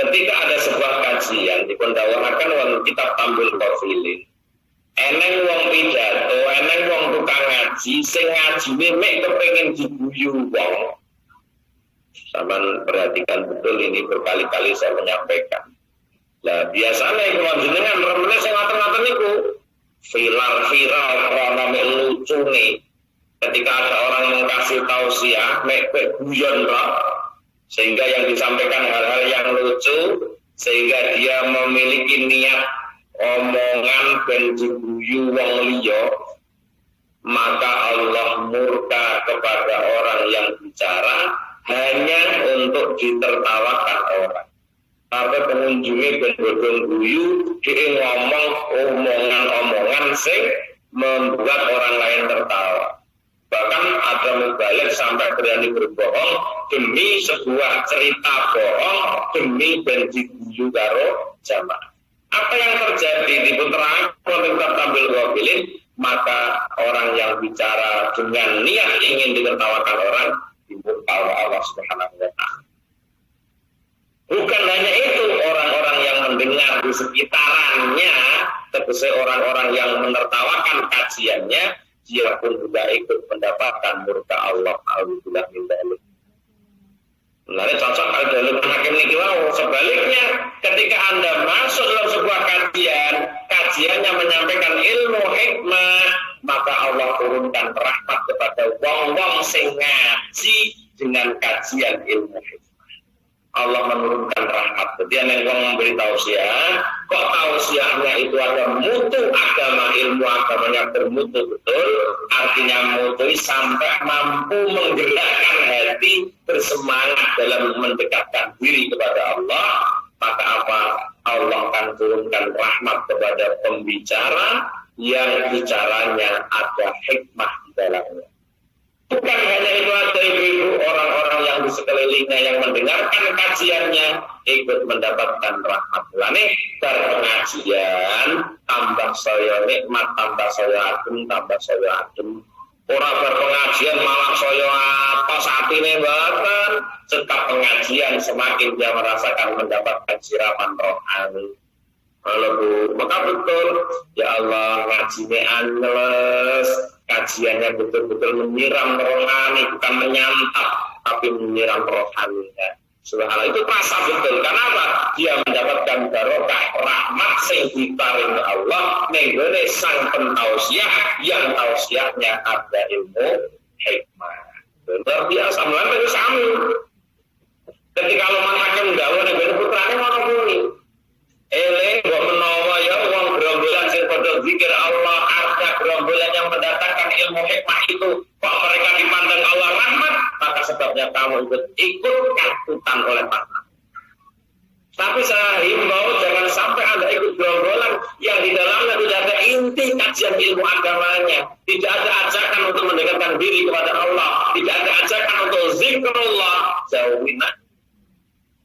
ketika ada sebuah kajian dipendawarakan wong kitab Tambul Qafilin, eneng wong pidato, eneng wong tukang ngaji, sing ngajine mek kepengin diguyu wong. Sampeyan perhatikan betul ini, berkali-kali saya menyampaikan. Lah biasanya kalau jenengan remene sing ngoten-ngoten niku viral karena lucu nih. Ketika ada orang yang kasih tausiah, mek guyon roh, sehingga yang disampaikan hal-hal yang lucu, sehingga dia memiliki niat omongan ben diguyu wong liya, maka Allah murka kepada orang yang bicara hanya untuk ditertawakan orang. Tapi pengunjungnya ben guyu, dia ngomong omongan-omongan sing membuat orang lain tertawa. Bahkan ada mubalik sampai berani berbohong demi sebuah cerita bohong, demi ben diguyu karo jamaah. Apa yang terjadi di putra kitab Tambul Qafilin, maka orang yang bicara dengan niat ingin ditertawakan orang dimurka oleh Allah Subhanahu wa taala. Bukan hanya itu, orang-orang yang mendengar di sekitarannya, tegese orang-orang yang menertawakan kajiannya, dia pun juga ikut mendapatkan murka Allah. Alhamdulillah min dzalik. Nah, cocok kalau dalam hakim niki wau. Sebaliknya, ketika Anda masuk dalam sebuah kajian, kajiannya menyampaikan ilmu hikmah, maka Allah turunkan rahmat kepada wong-wong sing ngaji dengan kajian ilmu hikmah. Allah menurunkan rahmat. Jadi yang memberi tausiah, kok tausiahnya itu ada mutu agama, ilmu agamanya bermutu betul, artinya mutu sampai mampu menggerakkan hati, bersemangat dalam mendekatkan diri kepada Allah, maka apa? Allah akan turunkan rahmat kepada pembicara yang bicaranya ada hikmah di dalamnya. Bukan hanya itu saja, ibu-ibu, orang-orang yang di sekelilingnya yang mendengarkan kajiannya ikut mendapatkan rahmat. Lani dari pengajian tambah saya nikmat, tambah saya adem. Orang berpengajian malah saya apa saat ini bahkan setiap pengajian semakin dia merasakan mendapatkan siraman rohani. Kalau Bu, maka betul ya Allah ngajinya anles, kajiannya betul-betul menyiram rohani, bukan menyantap tapi menyiram rohaninya. Subhanallah, itu terasa betul. Karena apa? Dia mendapatkan barokah rahmat sing diparingi Allah nenggone sang pentausiah yang tausiahnya ada ilmu hikmah. Luar biasa, mulai sami. Ketika Luqman Hakim dawuh nenggone putrane ngono kuwi. Ele kok menawa ya wong gerombolan sing padha zikir Allah, ada gerombolan yang mendatangkan ilmu hikmah itu, kok mereka dipandang Allah rahmat, maka sebabnya kamu ikut katutan oleh rahmat. Tapi saya himbau jangan sampai Anda ikut gerombolan yang di dalamnya tidak ada inti kajian ilmu agamanya, tidak ada ajakan untuk mendekatkan diri kepada Allah, tidak ada ajakan untuk zikrullah. Jauhina.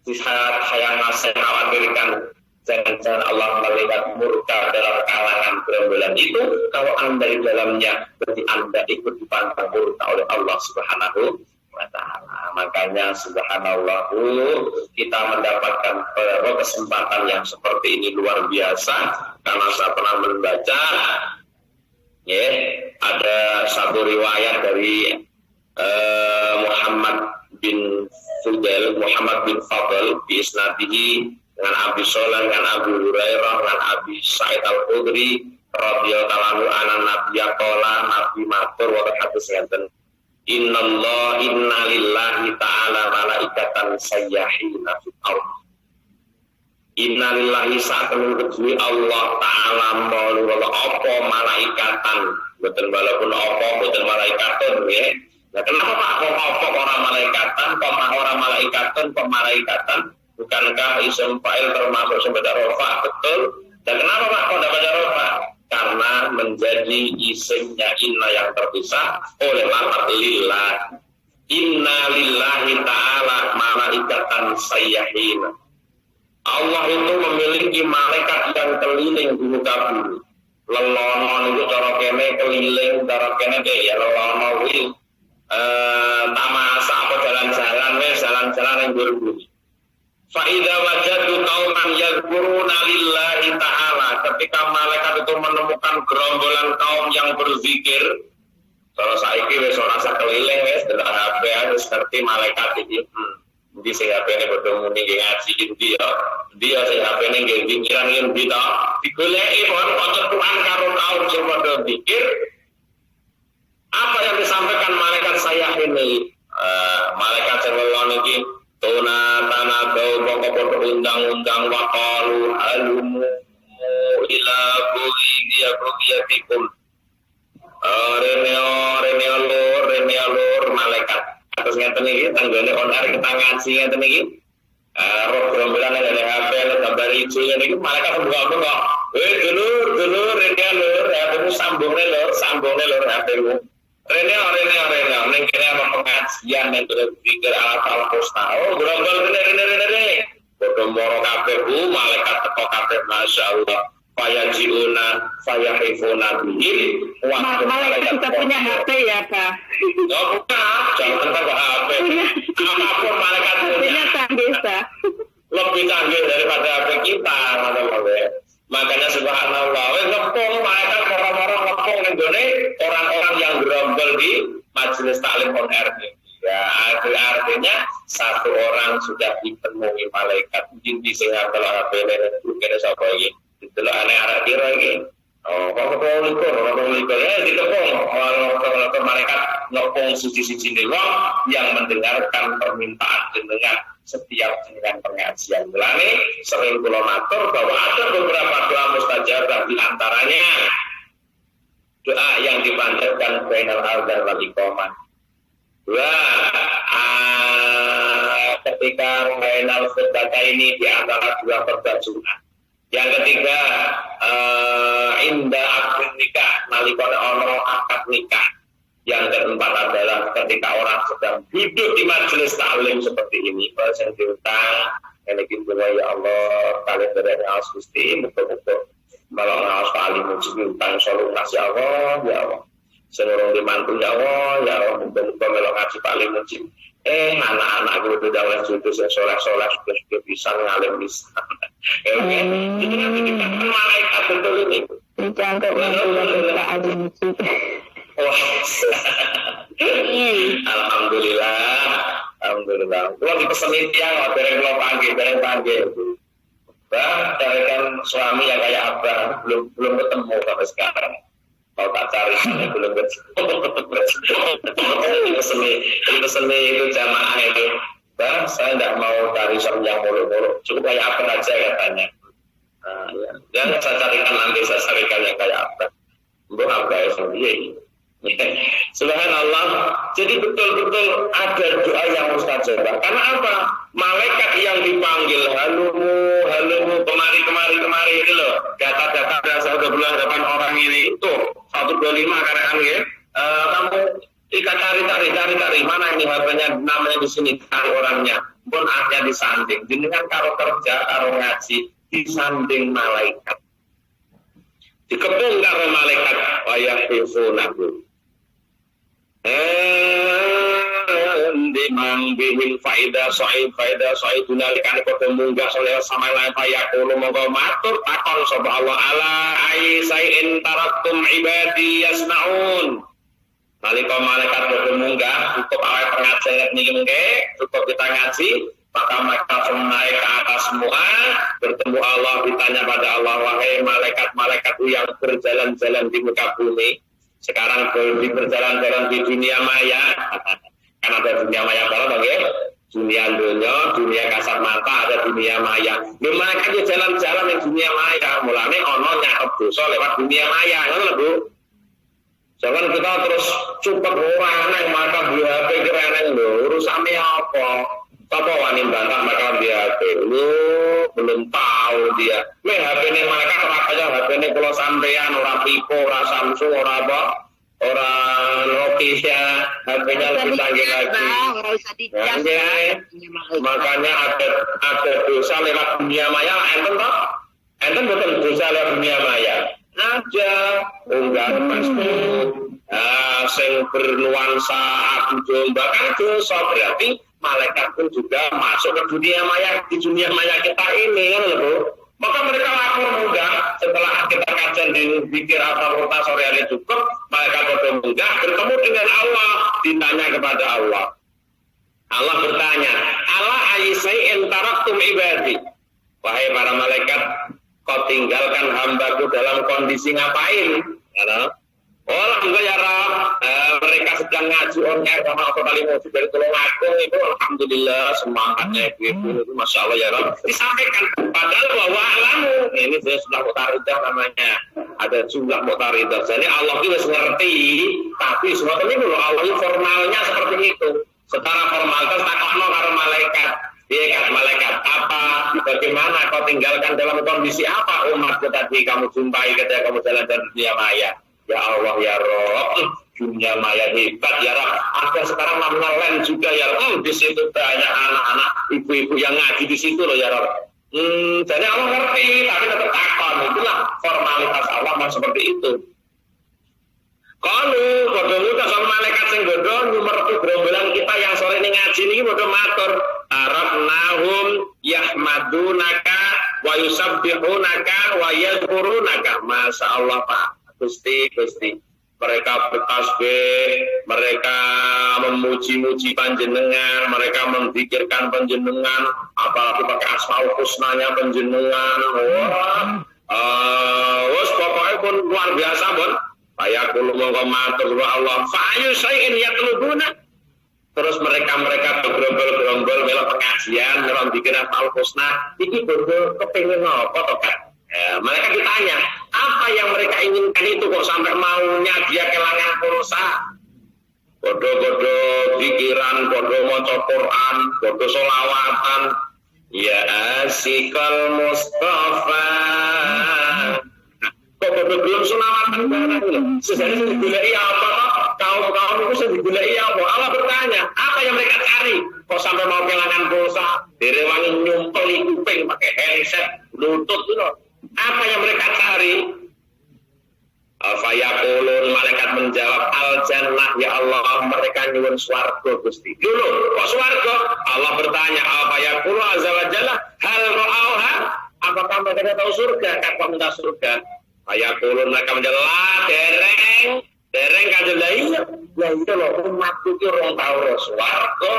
Di saat saya khawatirkan jangan-jangan Allah melihat murka dalam kalangan gerombolan itu, kalau Anda di dalamnya berarti Anda ikut dipandang murka oleh Allah Subhanahu wa ta'ala. Makanya subhanallah, kita mendapatkan kesempatan yang seperti ini luar biasa, karena saya pernah membaca ya, ada satu riwayat dari Muhammad bin Fadl bi isnadihi dengan Abi Soleh, dengan Abu Hurairah, dengan Abi Sa'id Al-Khudri radhiyallahu anhu anna nabiyya qala, nabi matur wa hadis ngeten, inna lillahi ta'ala malaikatan sayyahina fil ardh. Inna lillahi sa'atun kedui Allah ta'ala maulul apa malaikatan, betul walaupun apa betul malaikatun ya. Nah, kenapa Pak kok apa orang malaikatan, kok orang malaikatan? Bukankah isim fa'il termasuk sebagai rofa? Betul. Dan kenapa Pak kok dapat rofa? Karena menjadi isimnya inna yang terpisah oleh lafaz lillah. lillahi ta'ala malaikatan sayyahin. Allah itu memiliki malaikat yang keliling di muka bumi. Lelono itu cara kene keliling, cara kene ya lelono kuwi tamasa apa jalan-jalan wis jalan-jalan ning bumi. Fa idza wajadu qauman yadhkuruna lillahi ta'ala, ketika malaikat itu menemukan gerombolan kaum yang berzikir, kalau saiki wis ora usah keliling wis delok HP wis ngerti malaikat iki. Di sing HP-ne padha muni ngaji iki ya. Dia sing HP-ne nggih pikiran yen kita digoleki mon koncetuan karo kaum sing padha zikir. Apa yang disampaikan malaikat saya ini? Malaikat sing lelon iki tuna tanadau pokok undang-undang waqalu alumu ila bughiyatikum. Rene lur malaikat. Terus ngeten iki tanggane onar kita ngaji ngeten iki. Roh gerombolan dari HP gambar ijo ngene iki malaikat buka-buka. Dulur rene lur, aku sambungne lur HP-mu. Rene ning kene ana pengajian ning pikir alat mustahil. Gerombol rene. Bodho moro kabeh malaikat teko kabeh masyaallah. Fayajiuna fayahifuna bihim. Malaikat kita punya HP ya, Pak? Oh, bukan, jangan tentang HP. Apapun malaikat punya bisa. Lebih canggih daripada HP kita, makanya subhanallah. Ngepung malaikat orang-orang ngepung nenggone orang-orang yang gerombol di majelis taklim on air. Ya, artinya satu orang sudah dipenuhi malaikat. Jinti sehingga kalau HP ini siapa lagi? Itulah aneh-aneh kira lagi. Oh, kok orang ya ditepung. Kalau malaikat ngepung suci-suci wong yang mendengarkan permintaan dengan setiap dengan pengajian. Mulane sering kula matur bahwa ada beberapa doa mustajabah di antaranya doa yang dipanjatkan bainal adzan wal iqamah. Ketika bainal khutbah ini di antara dua khutbah Jumat. Yang ketiga, indah akad nikah, nalikane ono akad nikah. Yang keempat adalah ketika orang sedang duduk di majelis taklim seperti ini, saya diutang, ini kita ya Allah, kalian dari ngawas Gusti, betul-betul malah ngawas paling muji utang selalu kasih Allah, ya Allah. Seluruh dimantu ya Allah, betul-betul melok ngaji paling muji. Anak-anak gue udah oleh jodoh yang soleh-soleh sudah bisa ngalim bisa. Itu nanti dikatakan malaikat betul ini. Dicanggap yang kita alim muji. Alhamdulillah. Kalau dipeseni tiang, bareng panggil. Bah, carikan suami yang kayak abah, belum ketemu sampai sekarang. Kalau tak cari sana belum ketemu. Seni itu jamaah itu. Bah, saya tidak mau cari suami yang muluk-muluk. Cukup kayak apa aja katanya. Ya, saya carikan nanti saya carikan yang kayak apa. Untuk apa ya sendiri. Subhanallah. Jadi betul-betul ada doa yang mustajabah. Karena apa? Malaikat yang dipanggil halumu kemari ini loh. Data-data saya udah bulan depan orang ini itu 125 karena ya. Kamu ikat cari mana ini HP-nya namanya di sini cari orangnya. Pun ada disanding. Jenengan karo kerja karo ngaji disanding malaikat. Dikepung karo malaikat wayahfizunahu. Dimang bihim faida so'id dunalikan kode munggah soleh sama lain fayakulu monggo matur takon sopa Allah ala aisain taraktum ibadi yasnaun nalika malaikat kode munggah cukup awal pengajian nilingke cukup kita ngaji maka mereka naik ke atas semua bertemu Allah ditanya pada Allah wahai malaikat-malaikat yang berjalan-jalan di muka bumi sekarang berjalan-jalan di dunia maya kan ada dunia maya barang ya dunia kasat mata ada dunia maya mereka aja jalan-jalan di dunia maya mulanya ono nyakep dosa lewat dunia maya kan Bu jangan kita terus cukup orang yang maka di HP kereneng lho urusannya apa wani bantah maka di HP lu belum tahu dia HP ini mereka makanya HP ini kalau sampean orang Vivo, orang Samsung, orang apa orang Nokia HP HP-nya lebih canggih lagi. Makanya ada dosa lewat dunia maya. Enten toh? Enten betul dosa lewat dunia maya. Aja unggah Facebook, sing bernuansa adu domba kan dosa, berarti malaikat pun juga masuk ke dunia maya, di dunia maya kita ini kan lho. Maka mereka lapor munggah setelah kita kajian di zikir al-Fatihah sore hari cukup, mereka bodoh munggah bertemu dengan Allah, ditanya kepada Allah. Allah bertanya, Allah ayyisai'in taraktum ibadi. Wahai para malaikat, kau tinggalkan hambaku dalam kondisi ngapain? Oh alhamdulillah ya Rab, mereka sedang ngaji on air sama apa kali mau dari Tulungagung itu alhamdulillah semangatnya itu masya Allah ya Rab disampaikan. Padahal bahwa alamu ini saya sudah muktaridah namanya, ada jumlah muktaridah. Jadi Allah itu sudah ngerti, tapi semua ini dulu Allah formalnya seperti itu. Secara formalitas takokno karo malaikat. Iya kan malaikat apa? Bagaimana kau tinggalkan dalam kondisi apa umatku tadi kamu jumpai ketika kamu jalan di dunia maya? Ya Allah ya Rob, dunia maya hebat ya Rob. Ada sekarang namanya lain juga ya Rob. Di situ banyak anak-anak, ibu-ibu yang ngaji di situ loh ya Rob. Jadi Allah ngerti, tapi tetap takon. Itulah formalitas Allah mau seperti itu. Kalau bodoh muda sama malaikat sing bodoh nyumerti gerombolan kita yang sore ini ngaji ini bodoh matur. Arabnahum yahmadunaka wa yusabbihunaka wa yadhkurunaka. Masya Allah Pak. Gusti, mereka bertasbih, mereka memuji-muji panjenengan, mereka menzikirkan panjenengan, apalagi pakai asmaul husnanya panjenengan. Wah, pokoknya pun luar biasa pun. Fayaqulu mongko matur Allah, fa'ayu syai'in yatlubuna. Terus mereka bergerombol-gerombol melu pengajian, melu zikir asmaul husna. Iki bodoh kepengin apa to, Kak? Ya, mereka ditanya, apa yang mereka inginkan itu kok sampai maunya dia kelangan pulsa? Bodoh-bodoh pikiran, bodoh maca Quran, bodoh solawatan. Ya asikal Mustafa. Kok bodoh belum solawatan barang loh. Sejadi digulai apa toh? Kaum-kaum itu sudah digulai apa? Allah bertanya, apa yang mereka cari? Kok sampai mau kelangan pulsa? Direwangi nyumpeli kuping pakai handset, lutut itu loh. Apa yang mereka cari? Fayaqulun, malaikat menjawab, al-jannah ya Allah, mereka nyuwun swarga Gusti. Dulu, kok swarga? Allah bertanya, fayaqulu azza wa jalla, hal ra'auha? Apakah mereka tahu surga? Kata minta surga. Fayaqulun, mereka menjawab, dereng kanjeng lah iya. Ya iya loh, umatku itu orang tahu swarga,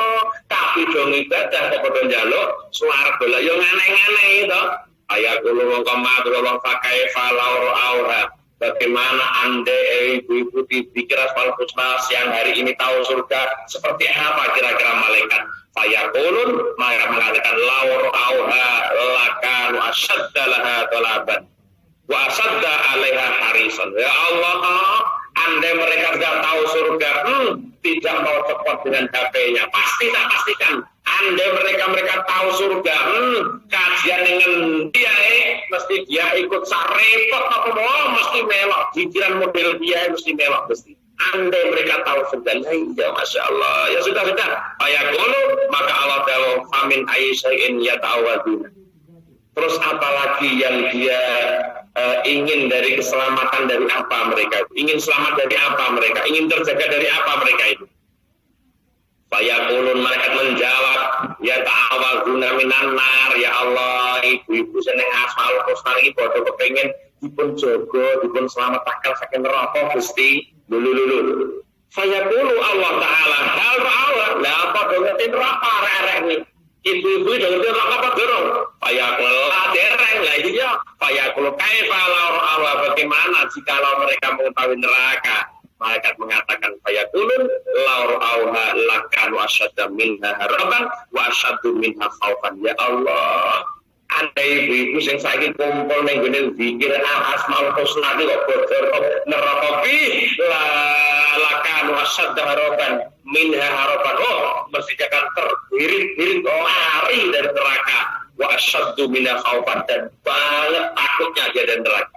tapi dong ibadah kok padha njaluk swarga. Lah yo aneh-aneh itu. Ayakulu mongko matur Allah pakai falau auha. Bagaimana anda ibu-ibu dipikir asmaul husna siang hari ini tahu surga seperti apa kira-kira malaikat? Fayakulun mereka mengatakan laur auha lakan asyadda laha talaban wa asyadda alaiha harisan. Ya Allah, anda mereka sudah tahu surga, tidak mau cepat dengan HP-nya. Pasti tak pastikan. Anda mereka tahu surga, kajian dengan dia, mesti dia ikut sarepot apa mau, mesti melok. Pikiran model dia mesti melok mesti. Anda mereka tahu surga, ya masya Allah. Ya sudah. Ayakulu maka Allah tahu famin aisya'in ya ta'awaduna. Terus apalagi yang dia ingin dari keselamatan dari apa mereka? Ingin selamat dari apa mereka? Ingin terjaga dari apa mereka itu? Fayaqulun malaikat menjawab, ya ta'awaduna minan nar, ya Allah, ibu-ibu seneng asmaul husna iki padha kepengin dipun jaga, dipun selamatkan saking neraka Gusti. Lulu. Fayaqulu Allah taala, hal ra'awa, la padha ngerti neraka arek-arek iki. Ibu-ibu jangan neraka apa dorong. Fayaqul dereng lah iki ya. Fayaqul kaifa la ra'awa, bagaimana jika mereka mengetahui neraka? Malaikat mengatakan fayaqulun laur auha lakan wa asyadda minha haraban wa asyaddu minha khaufan. Ya Allah, andai ibu-ibu sing saiki kumpul ning gone zikir asmaul husna iki kok bodor neraka ki lakan wa asyadda haraban minha haraban, mesti akan terbirit-birit lari dari neraka wa asyaddu minha khaufan, dan banget takutnya dia dari neraka.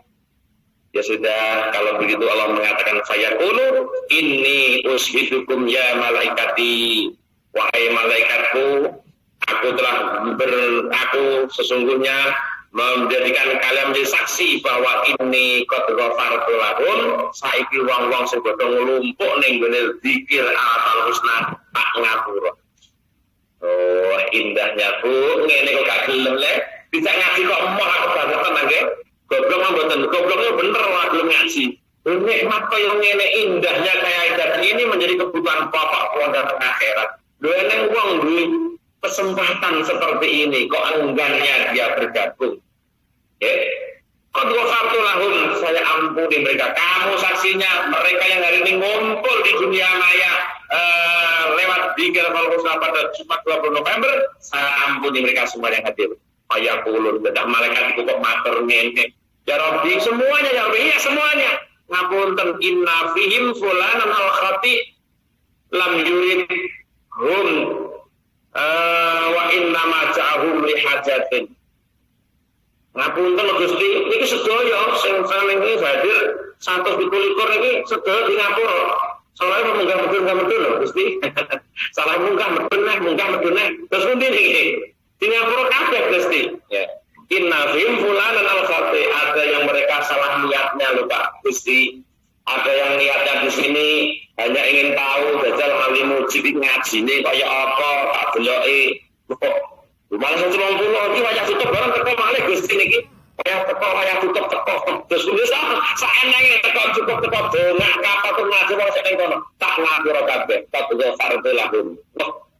Ya sudah, kalau begitu Allah mengatakan fayaqulu inni ushidukum ya malaikati, wahai malaikatku, aku sesungguhnya menjadikan kalian menjadi saksi bahwa ini qad ghafartu lahum, saiki wong-wong sing padha nglumpuk ning gone zikir al-husna tak ngapura. Oh, indahnya Bu, ngene kok gak gelem le, bisa ngaji kok emoh aku banget nggih. Goblok mboten, gobloknya bener lah belum ngaji. Nikmat kaya ngene indahnya kayak ibadah ini menjadi kebutuhan pokok pondok akhirat. Lha nek wong duwe kesempatan seperti ini kok enggannya dia bergabung. Ya. Qad ghafartu lahum, saya ampuni mereka. Kamu saksinya mereka yang hari ini ngumpul di dunia maya lewat zikir al-husna pada Jumat 20 November, saya ampuni mereka semua yang hadir. Ayaqulun, bedah malaikat itu kok matur ngene. Ya Rabbi, semuanya ya Rabbi, ya semuanya. Ngapunten inna fihim fulanan al-khati lam yurid hum wa inna ma ja'ahum li hajatin. Ngapunten Gusti, niki sedaya sing saling hadir 127 niki sedaya di ngapura. Soalnya munggah-munggah lho Gusti. Salah munggah medun. Terus pundi niki? Di ngapura kabeh Gusti. Ya. Inna fihim fulanan al-khati, ada yang mereka salah niatnya lho Pak Gusti. Ada yang niatnya di sini hanya ingin tahu dajal alimu jadi ngajine kaya apa tak deloke. Malah 90 iki wayah tutup bareng teko malih Gusti niki. Wayah tutup teko. Terus wis saenenge teko cukup teko dongak kapal ngaji wae sak ning kono. Tak ngapura kabeh, tak fardu lahum.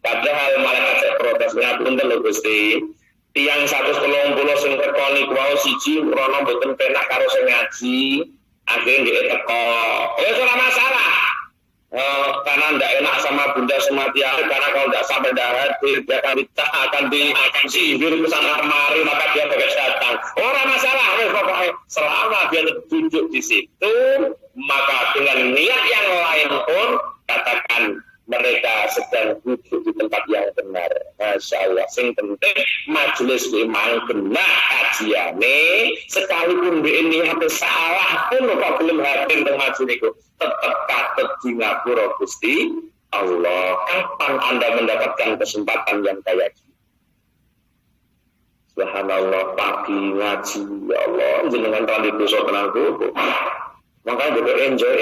Padahal malaikat protes ngapunten lho Gusti. Tiang 130 sing teko niku wae siji rono mboten penak karo sing ngaji, akhirnya dia teko. Ya ora masalah. Karena tidak enak sama Bunda Sumatiah, karena kalau tidak sampai darat dia akan disihir ke sana kemari, maka dia bakal datang. Orang masalah, pokoknya selama dia duduk di situ, maka dengan niat yang lain pun katakan mereka sedang duduk di tempat yang benar. Masya Allah, sing penting majelis memang benar kajiane, sekalipun ini hati salah pun kok belum hadir di majelis itu, tetap katut di ngapura Gusti Allah. Kapan Anda mendapatkan kesempatan yang kayak gini? Subhanallah, pagi ngaji, ya Allah, jenengan randi dosa tenangku. Makanya kita enjoy.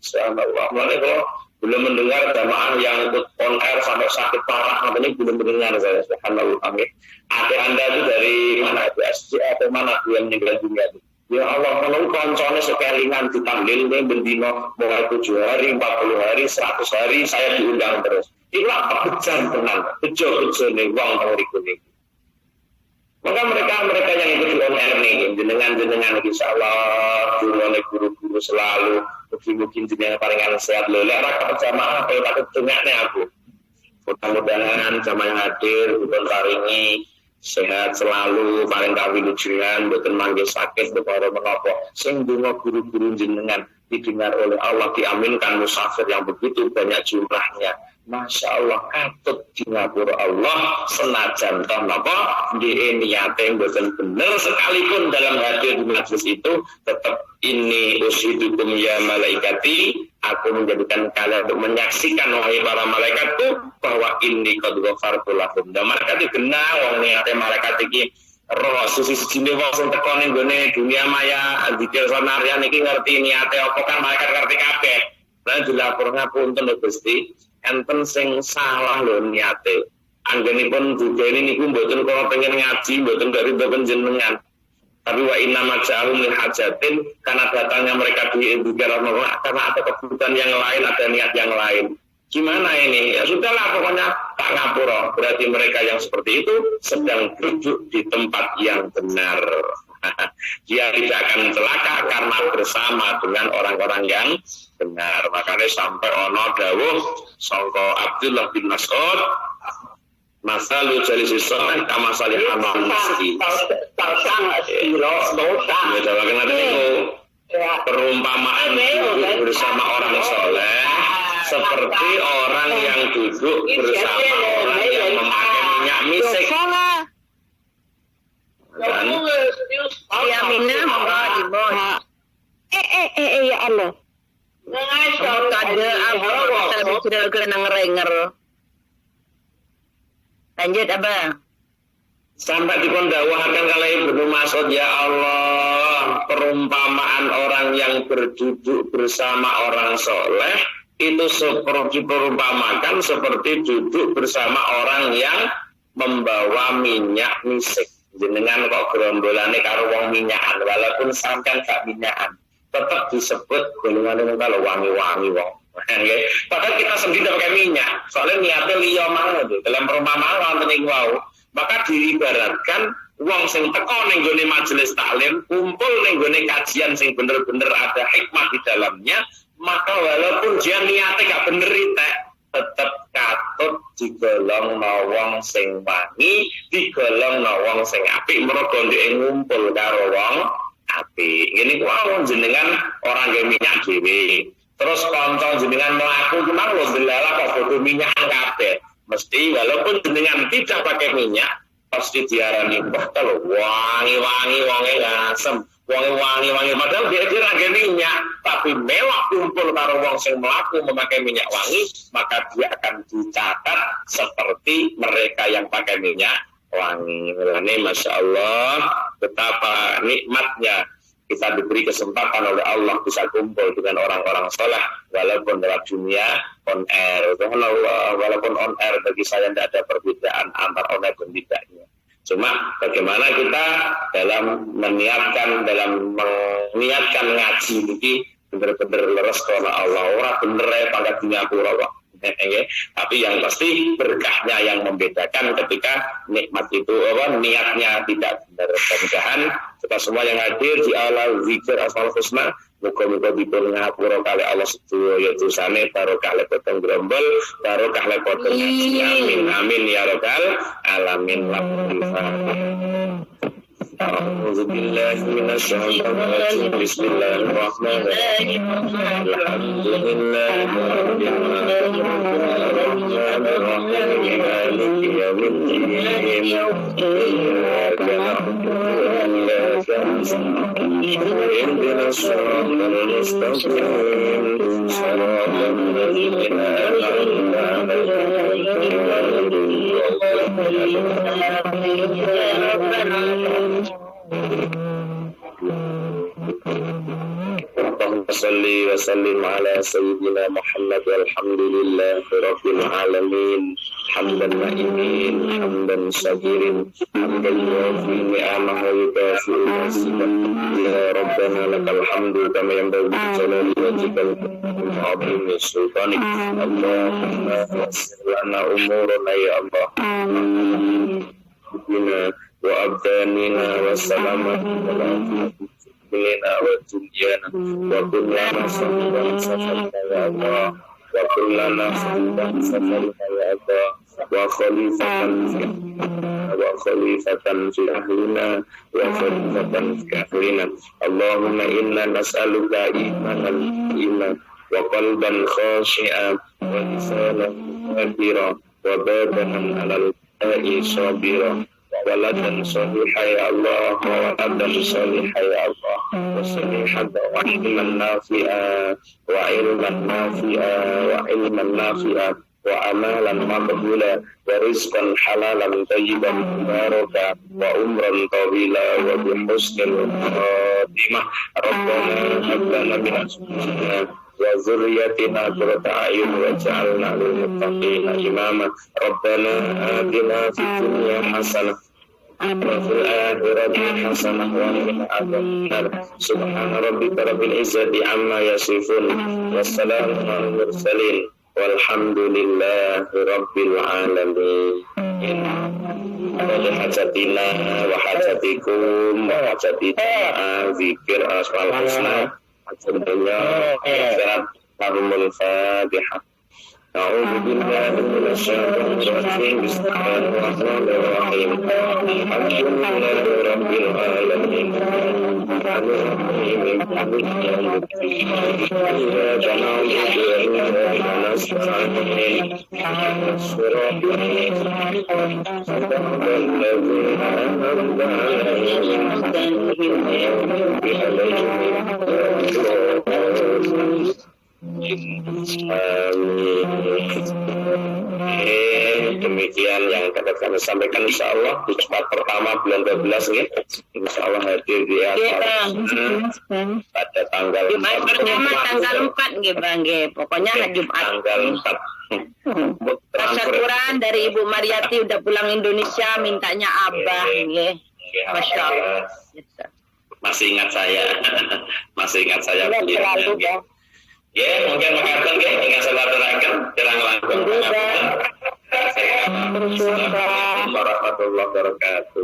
Subhanallah, makanya kalau belum mendengar jamaah yang ikut on air sampai sakit parah, namanya belum mendengar saya. Subhanallah, amin. Adik Anda itu dari mana itu? SD atau mana itu yang meninggal dunia itu? Ya Allah, kalau koncone sekelingan ditahlil ini bendino mulai 7 hari, 40 hari, 100 hari saya diundang terus. Itulah pekerjaan tenang, bejo-bejo nih wong tengriku nih. Maka mereka yang ikut di on air nih, jenengan insyaallah durone guru-guru selalu mungkin jenengan palingan sehat lho. Lek ora jamaah kaya tak dengakne aku. Mudah-mudahan jamaah yang hadir dipun paringi sehat selalu, paling kawilujengan, mboten mangke sakit perkara menapa. Sing donga guru-guru jenengan didengar oleh Allah, diaminkan musafir yang begitu banyak jumlahnya. Masya Allah, katut di ngapura Allah senajan toh napa nggih niate mboten bener sekalipun dalam hadir di majelis itu tetap ini ushidukum ya malaikati, aku menjadikan kalian untuk menyaksikan wahai para malaikatku bahwa ini qad ghafartu lahum. Dan malaikat iki genah wong niate malaikat iki roh sisi-sisine wong sing teko ning gone dunia maya zikir sanarian iki ngerti niate apa kan malaikat ngerti kabeh. Lan dilapor ngapunten lho Gusti, enten sing salah lho niate. Anggenipun juga ini niku mboten kula pengen ngaji, mboten gak ridho panjenengan. Tapi wa inna maja'ahum li hajatin, karena datangnya mereka di Allah karena ada kebutuhan yang lain, ada niat yang lain. Gimana ini? Ya sudahlah, pokoknya tak ngapura. Berarti mereka yang seperti itu sedang duduk di tempat yang benar. Dia tidak akan celaka karena bersama dengan orang-orang yang benar. Makanya sampai ono dawuh sangka Abdullah bin Mas'ud, masalu jalisi soleh kama salih amal miski. Perumpamaan duduk bersama orang soleh seperti orang yang duduk bersama orang yang memakai minyak misik. Dan Ya Allah. Kada apa sudah kena ngerenger. Lanjut Abang. Sampai dikondawahaken kali Ibnu Mas'ud, ya Allah, perumpamaan orang yang berduduk bersama orang soleh itu seperti perumpamakan seperti duduk bersama orang yang membawa minyak misik. Jenengan kok gerombolane karo wong minyakan, walaupun sampean gak minyakan, tetap disebut golongan kalau wangi-wangi wong. Okay. Padahal kita sendiri pakai minyak, soalnya niatnya liya mau itu dalam perumpamaan wonten ing wau. Maka diibaratkan wong sing teko ning gone majelis taklim, kumpul ning gone kajian sing bener-bener ada hikmah di dalamnya, maka walaupun dia niatnya gak bener tetap katut digolong wong sing wangi, digolong wong sing apik mergo ndek ngumpul karo wong apik. Ngene kuwi jenengan orang ge minyak dhewe. Terus kanca jenengan mlaku ki mang lho delala kok kudu minyak kabeh. Mesti walaupun jenengan tidak pakai minyak pasti diarani wah kalau wangi-wangi wonge asem, wangi-wangi padahal dia lagi minyak, tapi melok kumpul karo wong sing mlaku memakai minyak wangi, maka dia akan dicatat seperti mereka yang pakai minyak wangi. Ini Masya Allah, betapa nikmatnya kita diberi kesempatan oleh Allah bisa kumpul dengan orang-orang soleh walaupun dalam dunia on air. Walaupun on air bagi saya tidak ada perbedaan antara on air dan tidaknya. Cuma bagaimana kita dalam menyiapkan ngaji ini benar-benar leres karena Allah. Orang bener ya pada dunia pura. Tapi yang pasti berkahnya yang membedakan ketika nikmat itu niatnya tidak benar. Mudah-mudahan kita semua yang hadir di aula zikir asmaul husna muga-muga dipun ngapura kali Allah sedaya dosane barokah lepotong grombol barokah lepotong ngaji. Amin amin ya rabbal alamin. أعوذ بالله من الشيطان الرجيم بسم الله الرحمن الرحيم الحمد لله رب العالمين مالك يوم الدين إياك نعبد وإياك نستعين اهدنا الصراط المستقيم صراط الذين أنعمت عليهم اللهم صل وسلم على سيدنا محمد والحمد لله رب العالمين حمدا نائمين حمدا شاكرين حمدا يوفي نعمه ويكافئ مزيدا يا ربنا لك الحمد كما ينبغي لجلال وجهك وعظيم سلطانك اللهم يسر لنا امورنا يا الله بنا وأبداننا وسلامتنا وفينا ودنيانا وكلنا صحبا سفرنا يا الله وكلنا صحبا سفرنا يا الله وخليفة في أهلنا وخليفة في أهلنا اللهم إنا نسألك إيمانا وقلبا خاشعا ولسانا ذاكرا وبدنا على البلاء صابرا ولدا صالحا يا الله ولدا صالحا يا الله وصالحا وعلما نافعا وعمالا مقبولا ورزقا حلالا طيبا مباركا وعمرا طويلا وبحسن الخاتمة ربنا هب لنا من أزواجنا وذريتنا قرة أعين واجعلنا للمتقين إماما ربنا آتنا في الدنيا حسنة وفي الآخرة حسنة وقنا عذاب النار سبحان ربك رب العزة عما يصفون والسلام على المرسلين والحمد لله رب العالمين. Hajatina wa hajatikum wa hajatina zikir asmaul husna. Alhamdulillah. Al-Fatihah. أعوذ بالله من الشيطان الرجيم بسم الله الرحمن الرحيم الحمد لله رب العالمين الرحيم مالك يوم الدين إياك نعبد وإياك نستعين الصراط المستقيم صراط الذين أنعمت عليهم غير المغضوب عليهم. Demikian yang dapat kami sampaikan, insyaallah di Jumat pertama bulan 12 ya. Insyaallah hadir di acara pada tanggal Jumat pertama tanggal 4 nggih Bang nggih. Pokoknya Jumat tanggal 4. Tasyakuran dari Ibu Mariati udah pulang Indonesia, mintanya Abah nggih. Masya Allah. Masih ingat saya Selalu ya. Ya, mungkin mengatakan ya, dengan silaturahim jelang langkung. Assalamualaikum warahmatullahi wabarakatuh.